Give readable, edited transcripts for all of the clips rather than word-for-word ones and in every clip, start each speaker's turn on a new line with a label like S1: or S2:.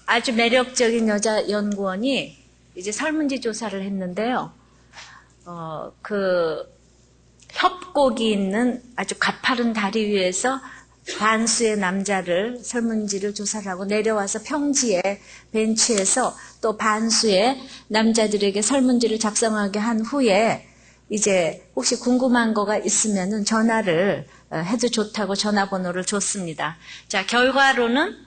S1: 아주 매력적인 여자 연구원이 이제 설문지 조사를 했는데요. 그 협곡이 있는 아주 가파른 다리 위에서 반수의 남자를 설문지를 조사를 하고 내려와서 평지에 벤치에서 또 반수의 남자들에게 설문지를 작성하게 한 후에 이제 혹시 궁금한 거가 있으면은 전화를 해도 좋다고 전화번호를 줬습니다. 자, 결과로는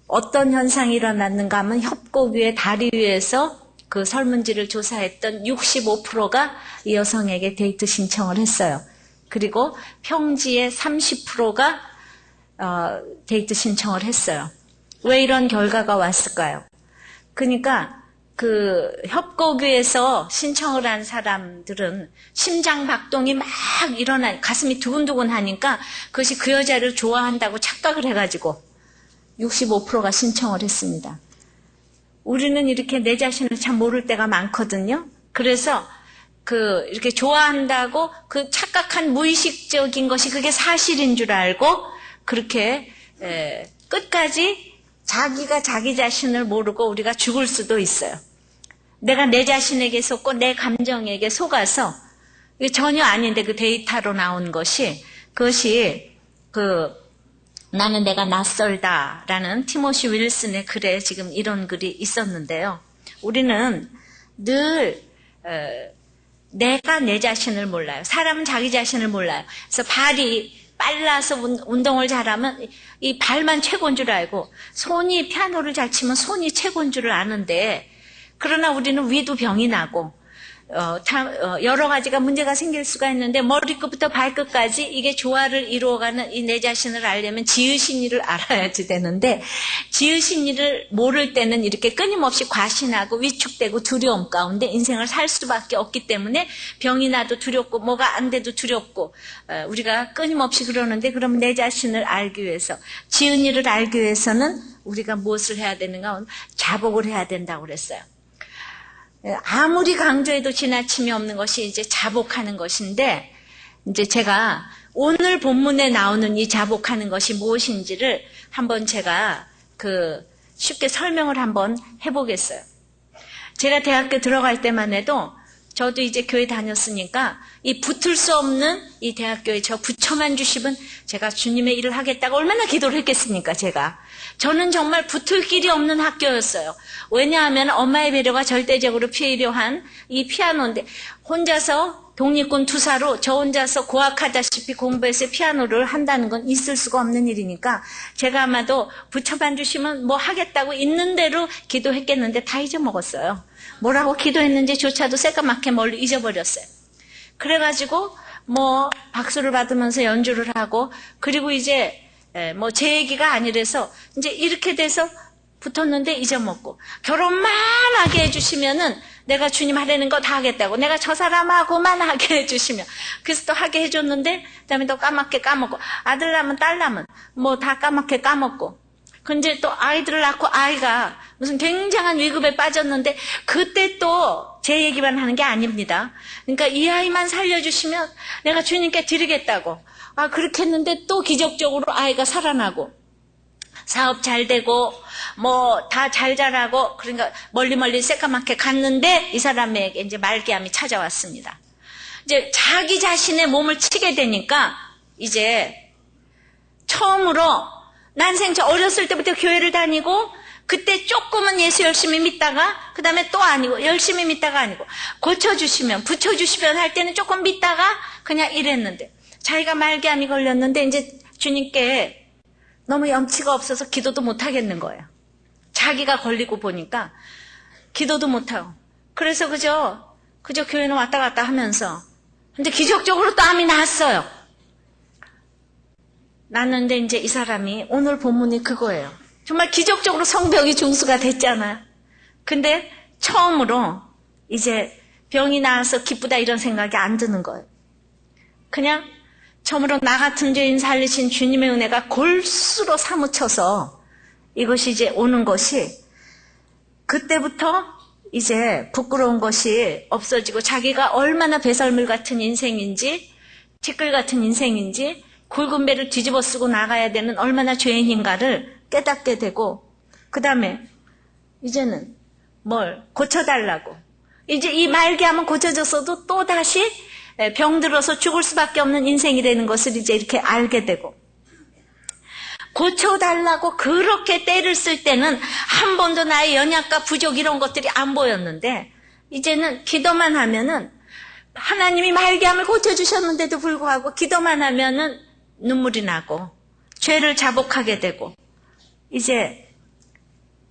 S1: 어떤 현상이 일어났는가 하면 협곡 위에 다리 위에서 그 설문지를 조사했던 65%가 이 여성에게 데이트 신청을 했어요. 그리고 평지의 30%가 데이트 신청을 했어요. 왜 이런 결과가 왔을까요? 그러니까 그 협곡 위에서 신청을 한 사람들은 심장 박동이 막 일어나 가슴이 두근두근 하니까 그것이 그 여자를 좋아한다고 착각을 해가지고 65%가 신청을 했습니다. 우리는 이렇게 내 자신을 참 모를 때가 많거든요. 그래서 이렇게 좋아한다고 그 착각한 무의식적인 것이 그게 사실인 줄 알고 그렇게 끝까지 자기가 자기 자신을 모르고 우리가 죽을 수도 있어요. 내가 내 자신에게 속고 내 감정에게 속아서 이게 전혀 아닌데 그 데이터로 나온 것이 그것이 나는 내가 낯설다라는 티모시 윌슨의 글에 지금 이런 글이 있었는데요. 우리는 늘 내가 내 자신을 몰라요. 사람은 자기 자신을 몰라요. 그래서 발이 빨라서 운동을 잘하면 이 발만 최고인 줄 알고 손이 피아노를 잘 치면 손이 최고인 줄 아는데 그러나 우리는 위도 병이 나고 여러 가지가 문제가 생길 수가 있는데 머리끝부터 발끝까지 이게 조화를 이루어가는 이 내 자신을 알려면 지으신이를 알아야지 되는데 지으신이를 모를 때는 이렇게 끊임없이 과신하고 위축되고 두려움 가운데 인생을 살 수밖에 없기 때문에 병이 나도 두렵고 뭐가 안 돼도 두렵고 우리가 끊임없이 그러는데 그러면 내 자신을 알기 위해서 지은이를 알기 위해서는 우리가 무엇을 해야 되는가? 자복을 해야 된다고 그랬어요. 아무리 강조해도 지나침이 없는 것이 이제 자복하는 것인데, 이제 제가 오늘 본문에 나오는 이 자복하는 것이 무엇인지를 한번 제가 쉽게 설명을 한번 해보겠어요. 제가 대학교 들어갈 때만 해도 저도 이제 교회 다녔으니까 이 붙을 수 없는 이 대학교에 저 부처만 주시면 제가 주님의 일을 하겠다고 얼마나 기도를 했겠습니까, 제가. 저는 정말 붙을 길이 없는 학교였어요. 왜냐하면 엄마의 배려가 절대적으로 필요한 이 피아노인데 혼자서 독립군 투사로 저 혼자서 고학하다시피 공부해서 피아노를 한다는 건 있을 수가 없는 일이니까 제가 아마도 부처만 주시면 뭐 하겠다고 있는 대로 기도했겠는데 다 잊어먹었어요. 뭐라고 기도했는지조차도 새까맣게 멀리 잊어버렸어요. 그래가지고 뭐 박수를 받으면서 연주를 하고 그리고 이제 뭐 제 얘기가 아니라서 이제 이렇게 돼서 붙었는데 잊어먹고 결혼만 하게 해주시면은 내가 주님 하라는 거 다 하겠다고 내가 저 사람하고만 하게 해주시면 그래서 또 하게 해줬는데 그다음에 또 까맣게 까먹고 아들 낳으면 딸 낳으면 뭐 다 까맣게 까먹고 근데 또 아이들을 낳고 아이가 무슨 굉장한 위급에 빠졌는데 그때 또 제 얘기만 하는 게 아닙니다. 그러니까 이 아이만 살려주시면 내가 주님께 드리겠다고 그렇게 했는데 또 기적적으로 아이가 살아나고 사업 잘 되고 뭐 다 잘 자라고 그러니까 멀리 새까맣게 갔는데 이 사람에게 이제 말기암이 찾아왔습니다. 이제 자기 자신의 몸을 치게 되니까 이제 처음으로 난 생전 어렸을 때부터 교회를 다니고 그때 조금은 예수 열심히 믿다가 그 다음에 또 아니고 열심히 믿다가 아니고 고쳐주시면 붙여주시면 할 때는 조금 믿다가 그냥 이랬는데 자기가 말기암이 걸렸는데 이제 주님께 너무 염치가 없어서 기도도 못하겠는 거예요. 자기가 걸리고 보니까 기도도 못하고 그래서 그저 교회는 왔다 갔다 하면서 근데 기적적으로 또 암이 났어요. 났는데 이제 이 사람이 오늘 본문이 그거예요. 정말 기적적으로 성병이 중수가 됐잖아요. 근데 처음으로 이제 병이 나아서 기쁘다 이런 생각이 안 드는 거예요. 그냥 처음으로 나 같은 죄인 살리신 주님의 은혜가 골수로 사무쳐서 이것이 이제 오는 것이 그때부터 이제 부끄러운 것이 없어지고 자기가 얼마나 배설물 같은 인생인지 티끌 같은 인생인지 굵은 배를 뒤집어 쓰고 나가야 되는 얼마나 죄인인가를 깨닫게 되고, 그 다음에 이제는 뭘 고쳐달라고. 이제 이 말기암은 고쳐졌어도 또 다시 병들어서 죽을 수밖에 없는 인생이 되는 것을 이제 이렇게 알게 되고, 고쳐달라고 그렇게 때를 쓸 때는 한 번도 나의 연약과 부족 이런 것들이 안 보였는데, 이제는 기도만 하면은 하나님이 말기암을 고쳐주셨는데도 불구하고 기도만 하면은 눈물이 나고 죄를 자복하게 되고, 이제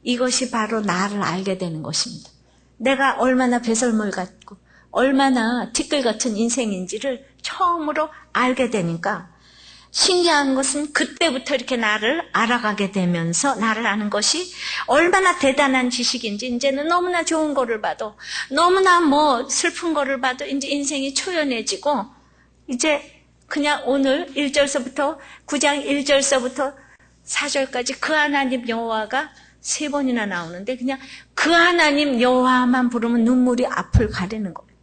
S1: 이것이 바로 나를 알게 되는 것입니다. 내가 얼마나 배설물 같고 얼마나 티끌 같은 인생인지를 처음으로 알게 되니까, 신기한 것은 그때부터 이렇게 나를 알아가게 되면서 나를 아는 것이 얼마나 대단한 지식인지, 이제는 너무나 좋은 거를 봐도, 너무나 뭐 슬픈 거를 봐도 이제 인생이 초연해지고, 이제 그냥 오늘 1절서부터 9장 1절서부터 4절까지 그 하나님 여호와가 3번이나 나오는데, 그냥 그 하나님 여호와만 부르면 눈물이 앞을 가리는 거예요.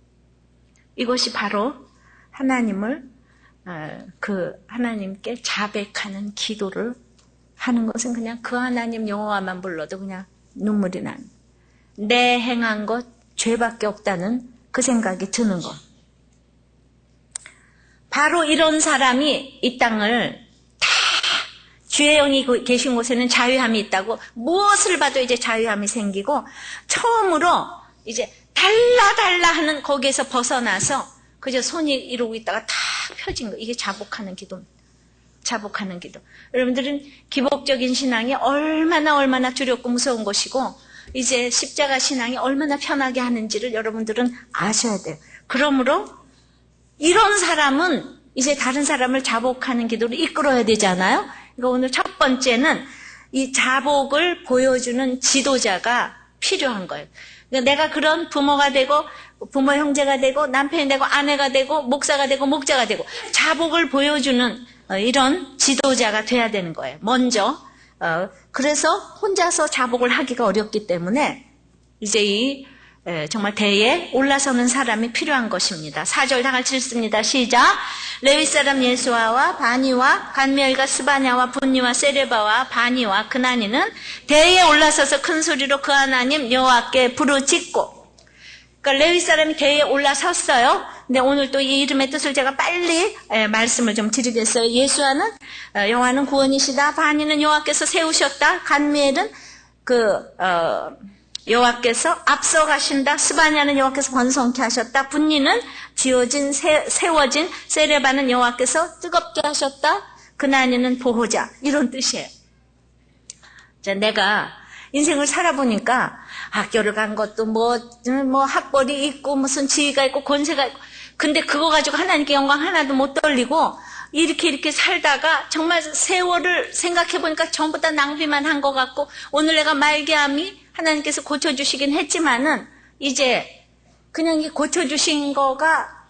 S1: 이것이 바로 하나님을 하나님께 자백하는 기도를 하는 것은, 그냥 그 하나님 여호와만 불러도 그냥 눈물이 나는, 내 행한 것 죄밖에 없다는 그 생각이 드는 것. 바로 이런 사람이 이 땅을 다, 주의 영이 계신 곳에는 자유함이 있다고, 무엇을 봐도 이제 자유함이 생기고, 처음으로 이제 달라 하는 거기에서 벗어나서 그저 손이 이러고 있다가 탁 펴진 거. 이게 자복하는 기도입니다. 자복하는 기도. 여러분들은 기복적인 신앙이 얼마나 두렵고 무서운 것이고, 이제 십자가 신앙이 얼마나 편하게 하는지를 여러분들은 아셔야 돼요. 그러므로 이런 사람은 이제 다른 사람을 자복하는 기도로 이끌어야 되잖아요. 그러니까 오늘 첫 번째는 이 자복을 보여주는 지도자가 필요한 거예요. 그러니까 내가 그런 부모가 되고, 부모 형제가 되고, 남편이 되고, 아내가 되고, 목사가 되고, 목자가 되고, 자복을 보여주는 이런 지도자가 돼야 되는 거예요. 먼저. 그래서 혼자서 자복을 하기가 어렵기 때문에 이제 정말 대에 올라서는 사람이 필요한 것입니다. 4절 다 같이 읽습니다. 시작. 레위 사람 예수아와 바니와 간미엘과 스바냐와 분니와 세레바와 바니와 그나니는 대에 올라서서 큰 소리로 그 하나님 여호와께 부르짖고. 그러니까 레위 사람이 대에 올라섰어요. 근데 오늘 또 이 이름의 뜻을 제가 빨리 말씀을 좀 드리겠어요. 예수아는 여호와는 구원이시다. 바니는 여호와께서 세우셨다. 간미엘은 여호와께서 앞서가신다. 스바냐는 여호와께서 번성케 하셨다. 분니는 지어진 세워진, 세레바는 여호와께서 뜨겁게 하셨다. 그나니는 보호자. 이런 뜻이에요. 자, 내가 인생을 살아보니까 학교를 간 것도 뭐 학벌이 있고 무슨 지위가 있고 권세가 있고, 근데 그거 가지고 하나님께 영광 하나도 못 돌리고 이렇게 살다가 정말 세월을 생각해보니까 전부 다 낭비만 한 것 같고, 오늘 내가 말기암이 하나님께서 고쳐주시긴 했지만은 이제 그냥 이 고쳐주신 거가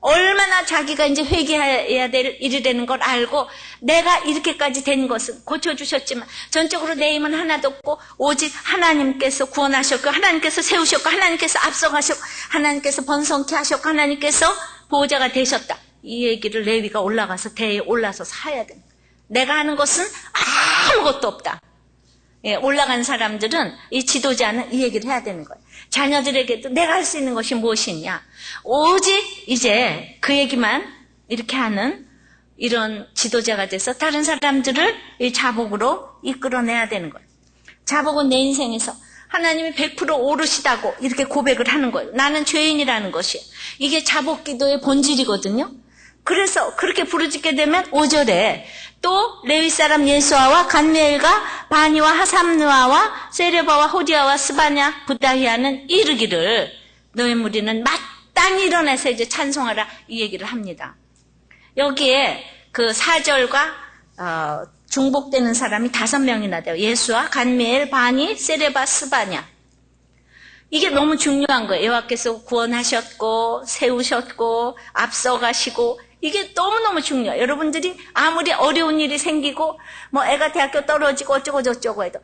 S1: 얼마나 자기가 이제 회개해야 될 일이 되는 걸 알고, 내가 이렇게까지 된 것은 고쳐주셨지만 전적으로 내 힘은 하나도 없고 오직 하나님께서 구원하셨고, 하나님께서 세우셨고, 하나님께서 앞서가셨고, 하나님께서 번성케 하셨고, 하나님께서 보호자가 되셨다. 이 얘기를 레위가 올라가서 대에 올라서서 해야 됩니다. 내가 하는 것은 아무것도 없다. 올라간 사람들은, 이 지도자는 이 얘기를 해야 되는 거예요. 자녀들에게도 내가 할 수 있는 것이 무엇이냐. 오직 이제 그 얘기만 이렇게 하는 이런 지도자가 돼서 다른 사람들을 이 자복으로 이끌어내야 되는 거예요. 자복은 내 인생에서 하나님이 100% 오르시다고 이렇게 고백을 하는 거예요. 나는 죄인이라는 것이에요. 이게 자복 기도의 본질이거든요. 그래서 그렇게 부르짖게 되면 5절에 또 레위 사람 예수아와 간미엘과 바니와 하삼느아와 세레바와 호디아와 스바냐 부다히아는 이르기를 너희 무리는 마땅히 일어나서 이제 찬송하라, 이 얘기를 합니다. 여기에 그 4절과 중복되는 사람이 5명이나 돼요. 예수아, 간미엘, 바니, 세레바, 스바냐. 이게 너무 중요한 거예요. 여호와께서 구원하셨고 세우셨고 앞서가시고, 이게 너무너무 중요해요. 여러분들이 아무리 어려운 일이 생기고 뭐 애가 대학교 떨어지고 어쩌고 저쩌고 해도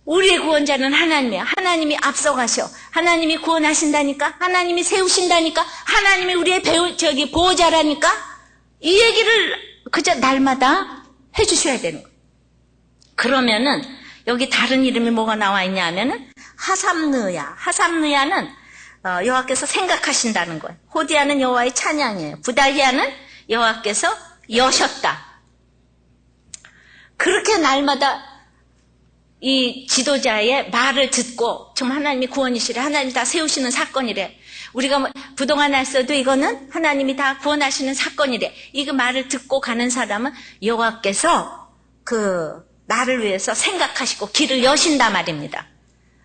S1: 우리의 구원자는 하나님이에요. 하나님이 앞서가셔. 하나님이 구원하신다니까. 하나님이 세우신다니까. 하나님이 우리의 보호자라니까. 이 얘기를 그저 날마다 해주셔야 되는 거예요. 그러면은 여기 다른 이름이 뭐가 나와 있냐 하면은 하삼느야. 하삼느야는 여호와께서 생각하신다는 거예요. 호디아는 여호와의 찬양이에요. 부다히아는 여호와께서 여셨다. 그렇게 날마다 이 지도자의 말을 듣고 정말 하나님이 구원이시래. 하나님이 다 세우시는 사건이래. 우리가 부동안 했어도 이거는 하나님이 다 구원하시는 사건이래. 이거 말을 듣고 가는 사람은 여호와께서 나를 위해서 생각하시고 길을 여신다 말입니다.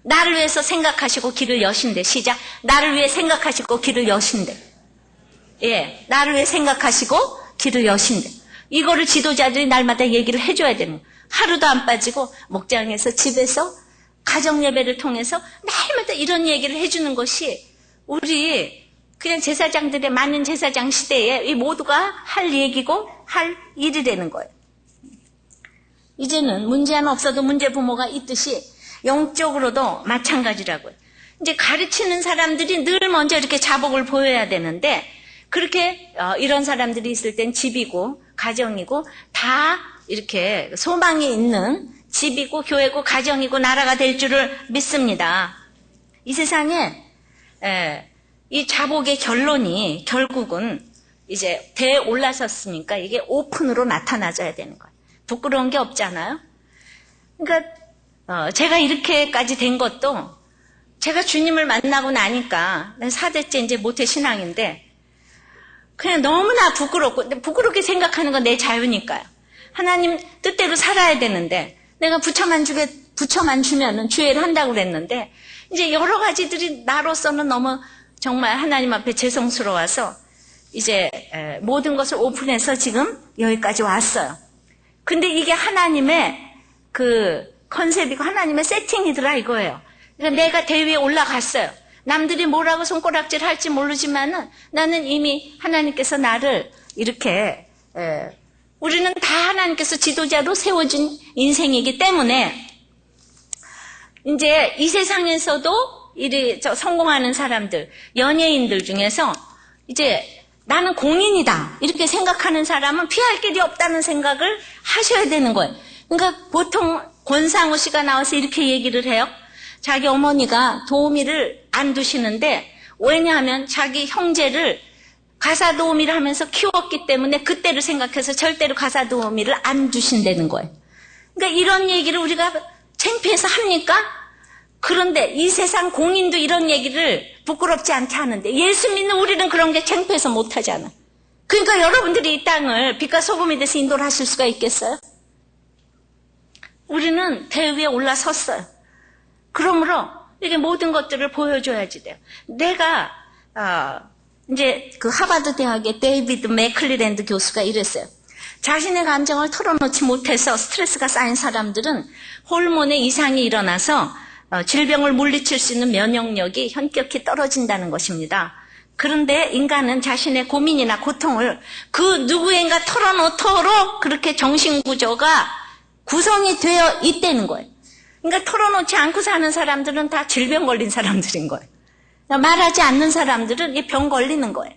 S1: 나를 위해서 생각하시고 길을 여신대. 시작. 나를 위해 생각하시고 길을 여신대. 예, 나를 위해 생각하시고 길을 여신대. 이거를 지도자들이 날마다 얘기를 해줘야 되는 거예요. 하루도 안 빠지고 목장에서 집에서 가정 예배를 통해서 날마다 이런 얘기를 해주는 것이 우리 그냥 제사장들의 많은 제사장 시대에 이 모두가 할 얘기고 할 일이 되는 거예요. 이제는 문제 하나 없어도 문제 부모가 있듯이 영적으로도 마찬가지라고요. 이제 가르치는 사람들이 늘 먼저 이렇게 자복을 보여야 되는데 그렇게 이런 사람들이 있을 땐 집이고 가정이고 다 이렇게 소망이 있는 집이고 교회고 가정이고 나라가 될 줄을 믿습니다. 이 세상에 이 자복의 결론이 결국은 이제 대에 올라섰으니까 이게 오픈으로 나타나져야 되는 거예요. 부끄러운 게 없잖아요. 그러니까 제가 이렇게까지 된 것도 제가 주님을 만나고 나니까 4대째 이제 모태신앙인데 그냥 너무나 부끄럽고 근데 부끄럽게 생각하는 건 내 자유니까요. 하나님 뜻대로 살아야 되는데 내가 부처만 주면은 주애를 한다고 그랬는데 이제 여러 가지들이 나로서는 너무 정말 하나님 앞에 죄송스러워서 이제 모든 것을 오픈해서 지금 여기까지 왔어요. 근데 이게 하나님의 컨셉이고 하나님의 세팅이더라 이거예요. 그러니까 내가 대위에 올라갔어요. 남들이 뭐라고 손가락질 할지 모르지만은 나는 이미 하나님께서 나를 이렇게 우리는 다 하나님께서 지도자로 세워준 인생이기 때문에 이제 이 세상에서도 성공하는 사람들, 연예인들 중에서 이제 나는 공인이다 이렇게 생각하는 사람은 피할 길이 없다는 생각을 하셔야 되는 거예요. 그러니까 보통 권상우 씨가 나와서 이렇게 얘기를 해요. 자기 어머니가 도우미를 안 두시는데 왜냐하면 자기 형제를 가사 도우미를 하면서 키웠기 때문에 그때를 생각해서 절대로 가사 도우미를 안 두신다는 거예요. 그러니까 이런 얘기를 우리가 창피해서 합니까? 그런데 이 세상 공인도 이런 얘기를 부끄럽지 않게 하는데 예수 믿는 우리는 그런 게 창피해서 못하잖아. 그러니까 여러분들이 이 땅을 빛과 소금이 돼서 인도를 하실 수가 있겠어요? 우리는 대위에 올라섰어요. 그러므로 이게 모든 것들을 보여줘야지 돼요. 내가 이제 그 하버드 대학의 데이비드 맥클리랜드 교수가 이랬어요. 자신의 감정을 털어놓지 못해서 스트레스가 쌓인 사람들은 호르몬의 이상이 일어나서 질병을 물리칠 수 있는 면역력이 현격히 떨어진다는 것입니다. 그런데 인간은 자신의 고민이나 고통을 그 누구인가 털어놓도록 그렇게 정신구조가 구성이 되어 있다는 거예요. 그러니까 털어놓지 않고 사는 사람들은 다 질병 걸린 사람들인 거예요. 말하지 않는 사람들은 이 병 걸리는 거예요.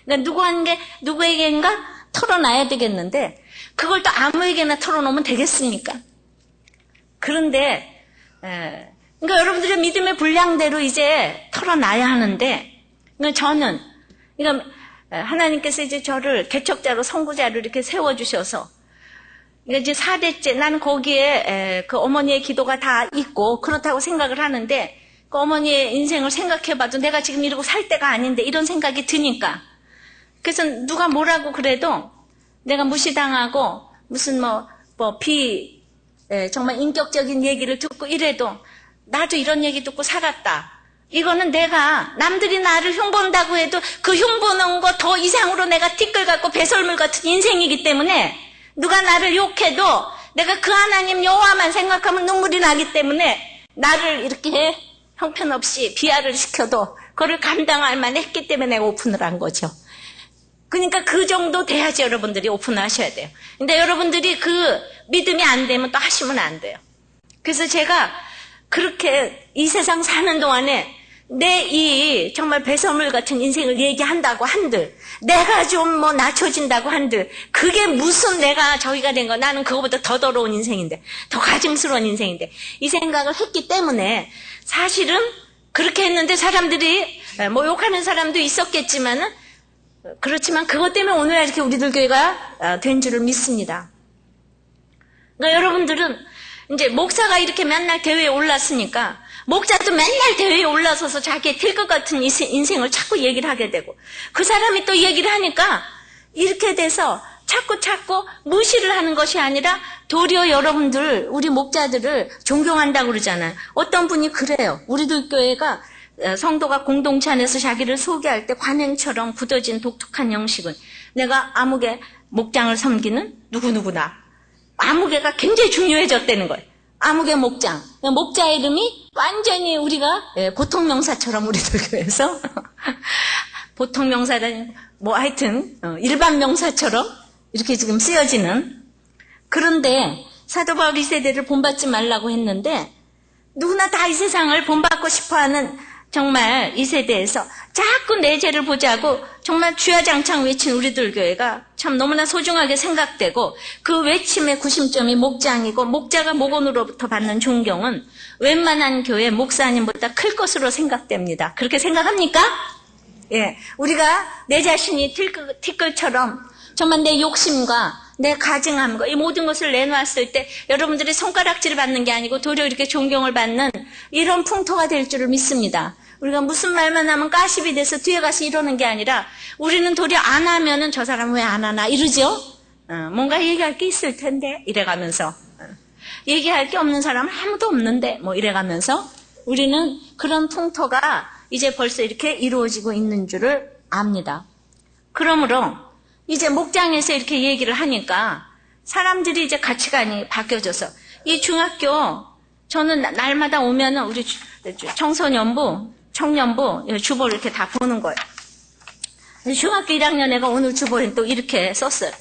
S1: 그러니까 누구에게인가 털어놔야 되겠는데 그걸 또 아무에게나 털어놓으면 되겠습니까? 그런데 그러니까 여러분들의 믿음의 분량대로 이제 털어놔야 하는데 그러니까 저는 그러니까 하나님께서 이제 저를 개척자로 선구자로 이렇게 세워주셔서 그러니까 이제 4대째 나는 거기에 그 어머니의 기도가 다 있고 그렇다고 생각을 하는데 그 어머니의 인생을 생각해봐도 내가 지금 이러고 살 때가 아닌데 이런 생각이 드니까 그래서 누가 뭐라고 그래도 내가 무시당하고 무슨 정말 인격적인 얘기를 듣고 이래도 나도 이런 얘기 듣고 살았다. 이거는 내가 남들이 나를 흉본다고 해도 그 흉보는 거 더 이상으로 내가 티끌 같고 배설물 같은 인생이기 때문에 누가 나를 욕해도 내가 그 하나님 여호와만 생각하면 눈물이 나기 때문에 나를 이렇게 형편없이 비하를 시켜도 그걸 감당할 만했기 때문에 내가 오픈을 한 거죠. 그러니까 그 정도 돼야지 여러분들이 오픈을 하셔야 돼요. 근데 여러분들이 그 믿음이 안 되면 또 하시면 안 돼요. 그래서 제가 그렇게 이 세상 사는 동안에 내 이 정말 배설물 같은 인생을 얘기한다고 한들, 내가 좀 뭐 낮춰진다고 한들, 그게 무슨 내가 저기가 된 거, 나는 그거보다 더 더러운 인생인데, 더 가증스러운 인생인데, 이 생각을 했기 때문에 사실은 그렇게 했는데 사람들이 뭐 욕하는 사람도 있었겠지만은, 그렇지만 그것 때문에 오늘 이렇게 우리들 교회가 된 줄을 믿습니다. 그러니까 여러분들은 이제 목사가 이렇게 맨날 대회에 올랐으니까 목자도 맨날 대회에 올라서서 자기의 될 것 같은 인생을 자꾸 얘기를 하게 되고, 그 사람이 또 얘기를 하니까 이렇게 돼서 자꾸 무시를 하는 것이 아니라 도리어 여러분들, 우리 목자들을 존경한다고 그러잖아요. 어떤 분이 그래요. 우리들 교회가 성도가 공동체 안에서 자기를 소개할 때 관행처럼 굳어진 독특한 형식은, 내가 아무개 목장을 섬기는 누구누구나. 아무개가 굉장히 중요해졌다는 거예요. 아무개 목장. 목자 이름이 완전히 우리가 보통 명사처럼 우리들 교회에서 보통 명사는 뭐 하여튼 일반 명사처럼 이렇게 지금 쓰여지는. 그런데 사도 바울이 이 세대를 본받지 말라고 했는데, 누구나 다 이 세상을 본받고 싶어하는 정말 이 세대에서 자꾸 내 죄를 보자고 정말 주야장창 외친 우리들 교회가 참 너무나 소중하게 생각되고, 그 외침의 구심점이 목장이고, 목자가 목원으로부터 받는 존경은 웬만한 교회 목사님보다 클 것으로 생각됩니다. 그렇게 생각합니까? 예, 우리가 내 자신이 티끌처럼 정말 내 욕심과 내 가증함과 이 모든 것을 내놓았을 때 여러분들이 손가락질을 받는 게 아니고 도리어 이렇게 존경을 받는 이런 풍토가 될 줄을 믿습니다. 우리가 무슨 말만 하면 가십이 돼서 뒤에 가서 이러는 게 아니라, 우리는 도리어 안 하면은 저 사람 왜 안 하나 이러죠? 뭔가 얘기할 게 있을 텐데 이래가면서, 얘기할 게 없는 사람은 아무도 없는데 뭐 이래가면서, 우리는 그런 풍토가 이제 벌써 이렇게 이루어지고 있는 줄을 압니다. 그러므로 이제 목장에서 이렇게 얘기를 하니까 사람들이 이제 가치관이 바뀌어져서, 이 중학교, 저는 날마다 오면은 우리 청소년부, 청년부 주보를 이렇게 다 보는 거예요. 중학교 1학년 애가 오늘 주보에 또 이렇게 썼어요.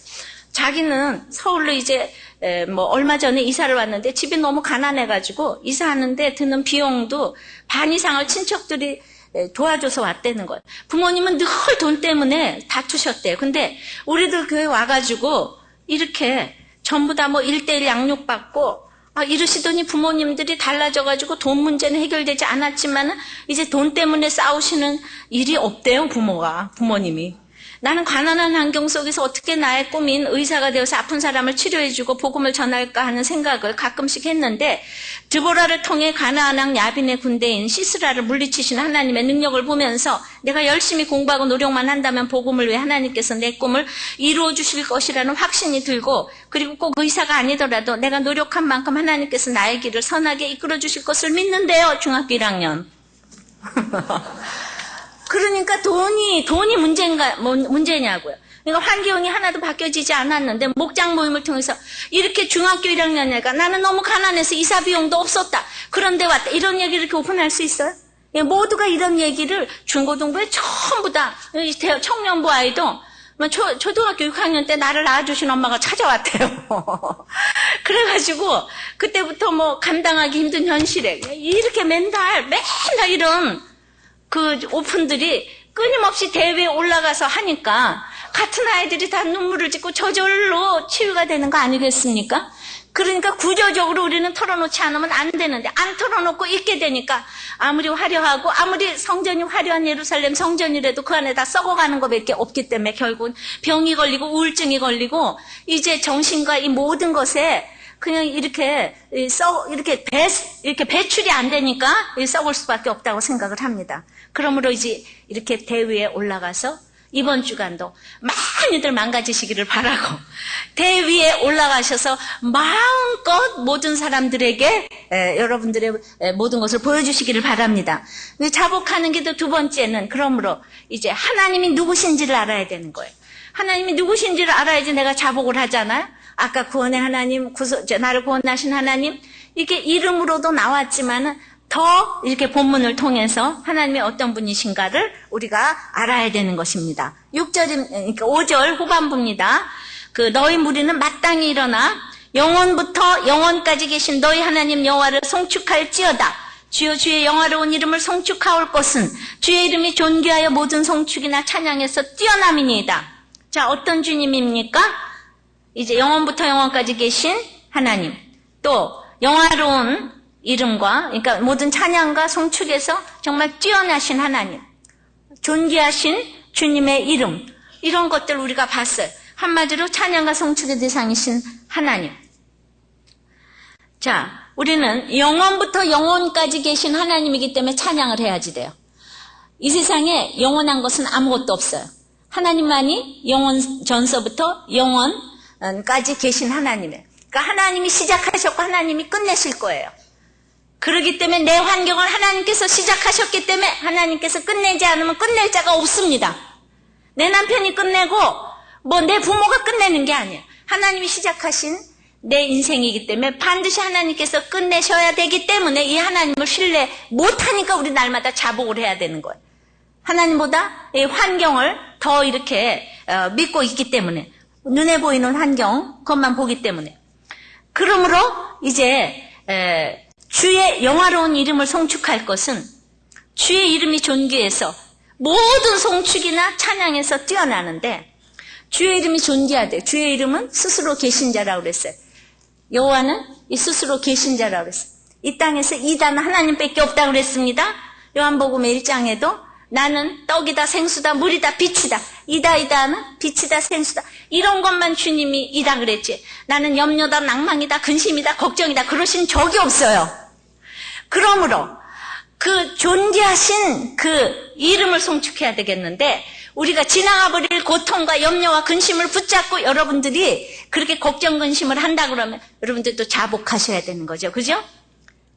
S1: 자기는 서울로 이제 뭐 얼마 전에 이사를 왔는데 집이 너무 가난해가지고 이사하는데 드는 비용도 반 이상을 친척들이 도와줘서 왔다는 거예요. 부모님은 늘 돈 때문에 다투셨대요. 근데 우리들 교회 와가지고 이렇게 전부 다 뭐 1:1 양육받고 이러시더니 부모님들이 달라져가지고 돈 문제는 해결되지 않았지만 이제 돈 때문에 싸우시는 일이 없대요, 부모님이. 나는 가난한 환경 속에서 어떻게 나의 꿈인 의사가 되어서 아픈 사람을 치료해주고 복음을 전할까 하는 생각을 가끔씩 했는데, 드보라를 통해 가나안 왕 야빈의 군대인 시스라를 물리치신 하나님의 능력을 보면서 내가 열심히 공부하고 노력만 한다면 복음을 위해 하나님께서 내 꿈을 이루어 주실 것이라는 확신이 들고, 그리고 꼭 의사가 아니더라도 내가 노력한 만큼 하나님께서 나의 길을 선하게 이끌어 주실 것을 믿는데요. 중학교 1학년. 그러니까 돈이 문제냐고요. 그러니까 환경이 하나도 바뀌어지지 않았는데, 목장 모임을 통해서 이렇게 중학교 1학년 애가 나는 너무 가난해서 이사 비용도 없었다, 그런데 왔다, 이런 얘기를 이렇게 오픈할 수 있어요? 모두가 이런 얘기를 중고등부에 전부 다, 청년부 아이도 초등학교 6학년 때 나를 낳아주신 엄마가 찾아왔대요. 그래가지고 그때부터 뭐 감당하기 힘든 현실에 이렇게 맨날 이런 그 오픈들이 끊임없이 대회에 올라가서 하니까 같은 아이들이 다 눈물을 짓고 저절로 치유가 되는 거 아니겠습니까? 그러니까 구조적으로 우리는 털어놓지 않으면 안 되는데, 안 털어놓고 있게 되니까 아무리 화려하고 아무리 성전이 화려한 예루살렘 성전이라도 그 안에 다 썩어가는 것밖에 없기 때문에 결국은 병이 걸리고 우울증이 걸리고, 이제 정신과 이 모든 것에 그냥 이렇게 배출이 안 되니까 썩을 수밖에 없다고 생각을 합니다. 그러므로 이제 이렇게 대회에 올라가서 이번 주간도 많이들 망가지시기를 바라고, 대위에 올라가셔서 마음껏 모든 사람들에게 여러분들의 모든 것을 보여주시기를 바랍니다. 자복하는 게 또 두 번째는, 그러므로 이제 하나님이 누구신지를 알아야 되는 거예요. 하나님이 누구신지를 알아야지 내가 자복을 하잖아요. 아까 구원의 하나님, 나를 구원하신 하나님, 이렇게 이름으로도 나왔지만은 더 이렇게 본문을 통해서 하나님이 어떤 분이신가를 우리가 알아야 되는 것입니다. 5절 후반부입니다. 너희 무리는 마땅히 일어나 영원부터 영원까지 계신 너희 하나님 여호와를 송축할지어다. 주여 주의 영화로운 이름을 송축하올 것은 주의 이름이 존귀하여 모든 송축이나 찬양에서 뛰어남이니이다. 자, 어떤 주님입니까? 이제 영원부터 영원까지 계신 하나님. 또 영화로운 이름과 그러니까 모든 찬양과 송축에서 정말 뛰어나신 하나님. 존귀하신 주님의 이름. 이런 것들 우리가 봤어요. 한마디로 찬양과 송축의 대상이신 하나님. 자, 우리는 영원부터 영원까지 계신 하나님이기 때문에 찬양을 해야지 돼요. 이 세상에 영원한 것은 아무것도 없어요. 하나님만이 영원 전서부터 영원까지 계신 하나님이에요. 그러니까 하나님이 시작하셨고 하나님이 끝내실 거예요. 그렇기 때문에 내 환경을 하나님께서 시작하셨기 때문에 하나님께서 끝내지 않으면 끝낼 자가 없습니다. 내 남편이 끝내고 뭐 내 부모가 끝내는 게 아니에요. 하나님이 시작하신 내 인생이기 때문에 반드시 하나님께서 끝내셔야 되기 때문에 이 하나님을 신뢰 못하니까 우리 날마다 자복을 해야 되는 거예요. 하나님보다 이 환경을 더 이렇게 믿고 있기 때문에 눈에 보이는 환경 그것만 보기 때문에 그러므로 이제 주의 영화로운 이름을 송축할 것은 주의 이름이 존귀해서 모든 송축이나 찬양에서 뛰어나는데 주의 이름이 존귀하대. 주의 이름은 스스로 계신 자라고 그랬어요. 여호와는 이 스스로 계신 자라고 그랬어요. 이 땅에서 이단 하나님밖에 없다고 그랬습니다. 요한복음 1장에도 나는 떡이다 생수다 물이다 빛이다. 이다는 빛이다 생수다. 이런 것만 주님이 이다 그랬지. 나는 염려다 낭망이다 근심이다 걱정이다 그러신 적이 없어요. 그러므로 그 존귀하신 그 이름을 송축해야 되겠는데 우리가 지나가버릴 고통과 염려와 근심을 붙잡고 여러분들이 그렇게 걱정 근심을 한다 그러면 여러분들도 자복하셔야 되는 거죠. 그죠?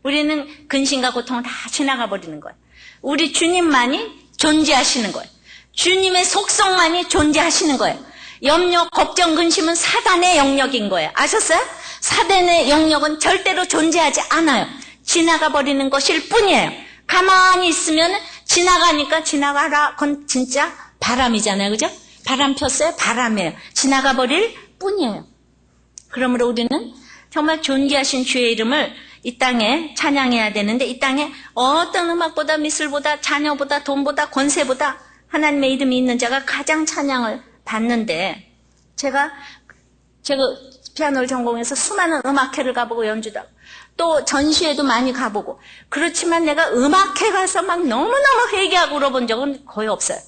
S1: 우리는 근심과 고통을 다 지나가버리는 거예요. 우리 주님만이 존재하시는 거예요. 주님의 속성만이 존재하시는 거예요. 염려, 걱정, 근심은 사단의 영역인 거예요. 아셨어요? 사단의 영역은 절대로 존재하지 않아요. 지나가버리는 것일 뿐이에요. 가만히 있으면 지나가니까 지나가라. 그건 진짜 바람이잖아요. 그죠? 바람 폈어요? 바람이에요. 지나가 버릴 뿐이에요. 그러므로 우리는 정말 존귀하신 주의 이름을 이 땅에 찬양해야 되는데 이 땅에 어떤 음악보다 미술보다 자녀보다 돈보다 권세보다 하나님의 이름이 있는 자가 가장 찬양을 받는데 제가 피아노를 전공해서 수많은 음악회를 가보고 연주도 하고 또 전시회도 많이 가보고 그렇지만 내가 음악회 가서 막 너무너무 회개하고 울어본 적은 거의 없어요.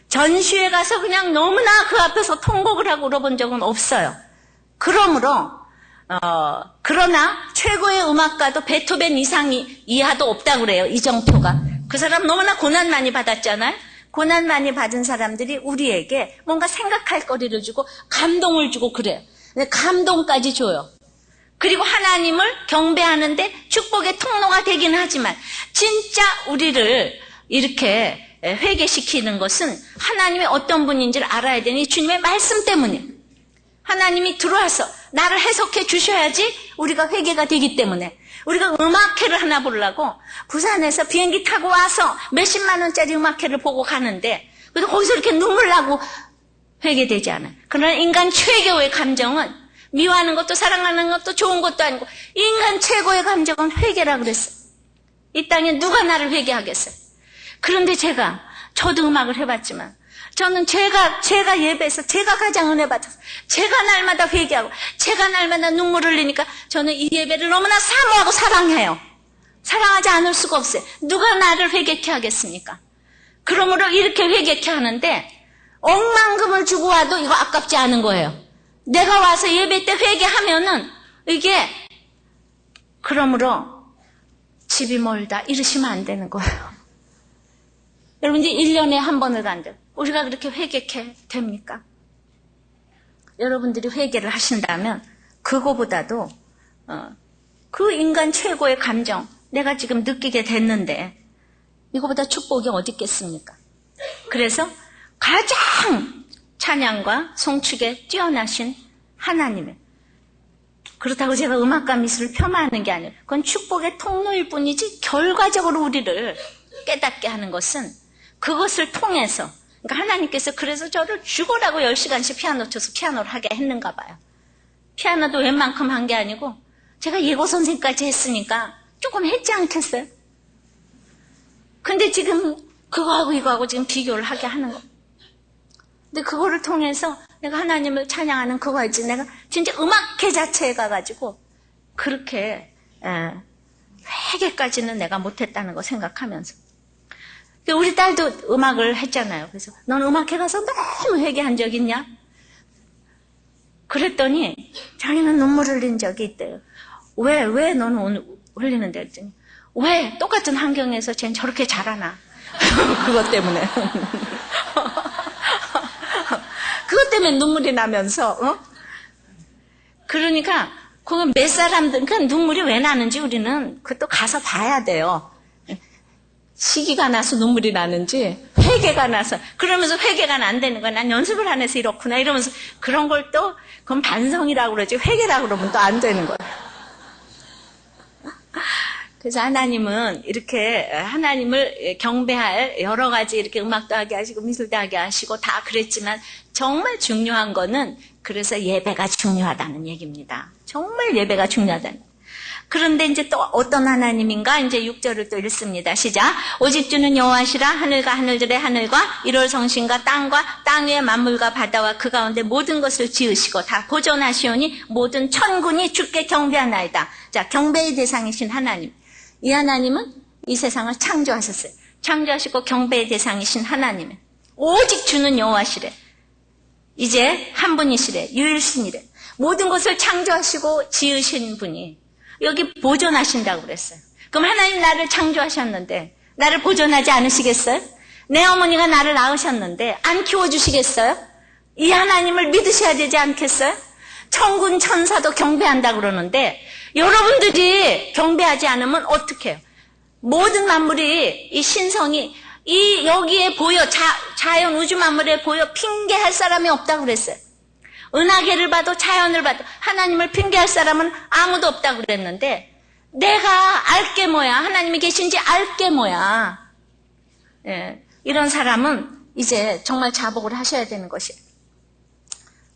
S1: 전시회 가서 그냥 너무나 그 앞에서 통곡을 하고 울어본 적은 없어요. 그러므로 그러나 최고의 음악가도 베토벤 이상이 이하도 없다고 그래요. 이정표가. 그 사람 너무나 고난 많이 받았잖아요. 고난 많이 받은 사람들이 우리에게 뭔가 생각할 거리를 주고 감동을 주고 그래요. 감동까지 줘요. 그리고 하나님을 경배하는데 축복의 통로가 되기는 하지만 진짜 우리를 이렇게 회개시키는 것은 하나님이 어떤 분인지를 알아야 되니 주님의 말씀 때문에 하나님이 들어와서 나를 해석해 주셔야지 우리가 회개가 되기 때문에 우리가 음악회를 하나 보려고 부산에서 비행기 타고 와서 몇십만 원짜리 음악회를 보고 가는데 그래도 거기서 이렇게 눈물 나고 회개되지 않아요. 그러나 인간 최고의 감정은 미워하는 것도 사랑하는 것도 좋은 것도 아니고 인간 최고의 감정은 회개라고 그랬어요. 이 땅에 누가 나를 회개하겠어요. 그런데 저도 음악을 해봤지만 저는 제가 예배해서 제가 가장 은혜 받아서 제가 날마다 회개하고 제가 날마다 눈물을 흘리니까 저는 이 예배를 너무나 사모하고 사랑해요. 사랑하지 않을 수가 없어요. 누가 나를 회개케 하겠습니까? 그러므로 이렇게 회개케 하는데 억만금을 주고 와도 이거 아깝지 않은 거예요. 내가 와서 예배 때 회개하면은 이게 그러므로 집이 멀다 이러시면 안 되는 거예요. 여러분들이 1년에 한 번을 간다. 우리가 그렇게 회개케 됩니까? 여러분들이 회개를 하신다면 그거보다도 그 인간 최고의 감정 내가 지금 느끼게 됐는데 이거보다 축복이 어디 있겠습니까? 그래서 가장 찬양과 송축에 뛰어나신 하나님의 그렇다고 제가 음악과 미술을 폄하하는 게 아니에요. 그건 축복의 통로일 뿐이지 결과적으로 우리를 깨닫게 하는 것은 그것을 통해서 그러니까 하나님께서 그래서 저를 죽어라고 10시간씩 피아노 쳐서 피아노를 하게 했는가 봐요. 피아노도 웬만큼 한 게 아니고 제가 예고 선생까지 했으니까 조금 했지 않겠어요? 근데 지금 그거하고 이거하고 지금 비교를 하게 하는 거. 근데 그거를 통해서 내가 하나님을 찬양하는 그거 있지. 내가 진짜 음악회 자체에 가가지고 그렇게 회개까지는 내가 못했다는 거 생각하면서. 우리 딸도 음악을 했잖아요. 그래서 넌 음악회 가서 너무 회개한 적 있냐? 그랬더니 자기는 눈물 흘린 적이 있대요. 왜 너는 오늘 흘리는데? 했더니 왜 똑같은 환경에서 쟨 저렇게 잘하나? 그것 때문에. 그것 때문에 눈물이 나면서, 그러니까, 그건 몇 사람들, 그 눈물이 왜 나는지 우리는 그것도 가서 봐야 돼요. 시기가 나서 눈물이 나는지, 회개가 나서, 그러면서 회개가 안 되는 거야. 난 연습을 안 해서 이렇구나. 이러면서 그런 걸 또, 그건 반성이라고 그러지, 회개라고 그러면 또 안 되는 거야. 그래서 하나님은 이렇게 하나님을 경배할 여러 가지 이렇게 음악도 하게 하시고 미술도 하게 하시고 다 그랬지만 정말 중요한 거는 그래서 예배가 중요하다는 얘기입니다. 정말 예배가 중요하다는. 그런데 이제 또 어떤 하나님인가 이제 6절을 또 읽습니다. 시작. 오직 주는 여호와시라 하늘과 하늘들의 하늘과 일월 성신과 땅과 땅 위의 만물과 바다와 그 가운데 모든 것을 지으시고 다 보존하시오니 모든 천군이 주께 경배하나이다. 자, 경배의 대상이신 하나님. 이 하나님은 이 세상을 창조하셨어요. 창조하시고 경배의 대상이신 하나님. 오직 주는 여호와시래. 이제 한 분이시래. 유일신이래. 모든 것을 창조하시고 지으신 분이 여기 보존하신다고 그랬어요. 그럼 하나님 나를 창조하셨는데 나를 보존하지 않으시겠어요? 내 어머니가 나를 낳으셨는데 안 키워주시겠어요? 이 하나님을 믿으셔야 되지 않겠어요? 천군 천사도 경배한다고 그러는데 여러분들이 경배하지 않으면 어떡해요? 모든 만물이 이 신성이 이 여기에 보여 자연 우주 만물에 보여 핑계할 사람이 없다고 그랬어요. 은하계를 봐도 자연을 봐도 하나님을 핑계할 사람은 아무도 없다고 그랬는데 내가 알게 뭐야? 하나님이 계신지 알게 뭐야? 예, 이런 사람은 이제 정말 자복을 하셔야 되는 것이에요.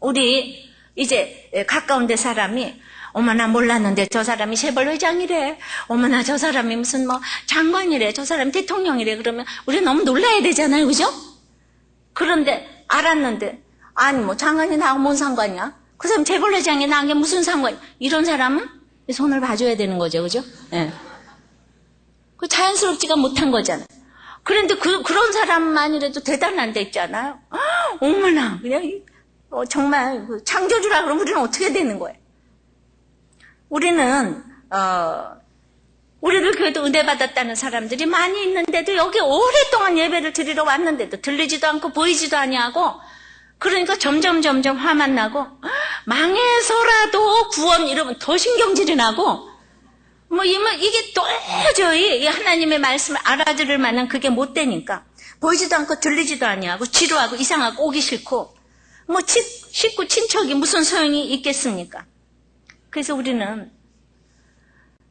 S1: 우리 이제 가까운 데 사람이 어머나 몰랐는데 저 사람이 재벌회장이래. 어머나 저 사람이 무슨 뭐 장관이래. 저 사람이 대통령이래. 그러면 우리 너무 놀라야 되잖아요. 그죠? 그런데 알았는데 아니 뭐 장관이 나하고 뭔 상관이야? 그 사람 재벌회장이 나하고 무슨 상관이야? 이런 사람은 손을 봐줘야 되는 거죠. 그죠? 예. 그 자연스럽지가 못한 거잖아요. 그런데 그런 사람만이라도 대단한 데 있잖아요. 어머나 그냥 정말 창조주라 그러면 우리는 어떻게 되는 거예요? 우리는 우리를 교회도 은혜 받았다는 사람들이 많이 있는데도 여기 오랫동안 예배를 드리러 왔는데도 들리지도 않고 보이지도 아니하고 그러니까 점점 화만 나고 망해서라도 구원 이러면 더 신경질이 나고 뭐 이게 도저히 하나님의 말씀을 알아들을 만한 그게 못 되니까 보이지도 않고 들리지도 아니하고 지루하고 이상하고 오기 싫고 뭐 식구 친척이 무슨 소용이 있겠습니까? 그래서 우리는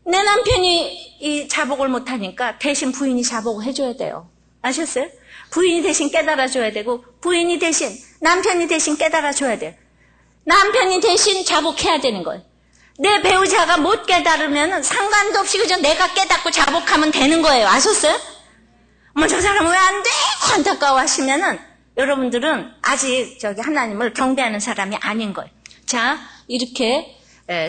S1: 내 남편이 이 자복을 못하니까 대신 부인이 자복을 해줘야 돼요. 아셨어요? 부인이 대신 깨달아줘야 되고 부인이 대신 남편이 대신 깨달아줘야 돼요. 남편이 대신 자복해야 되는 거예요. 내 배우자가 못 깨달으면 상관도 없이 그저 내가 깨닫고 자복하면 되는 거예요. 아셨어요? 뭐 저 사람은 왜 안 돼? 안타까워하시면은 여러분들은 아직 하나님을 경배하는 사람이 아닌 거예요. 자, 이렇게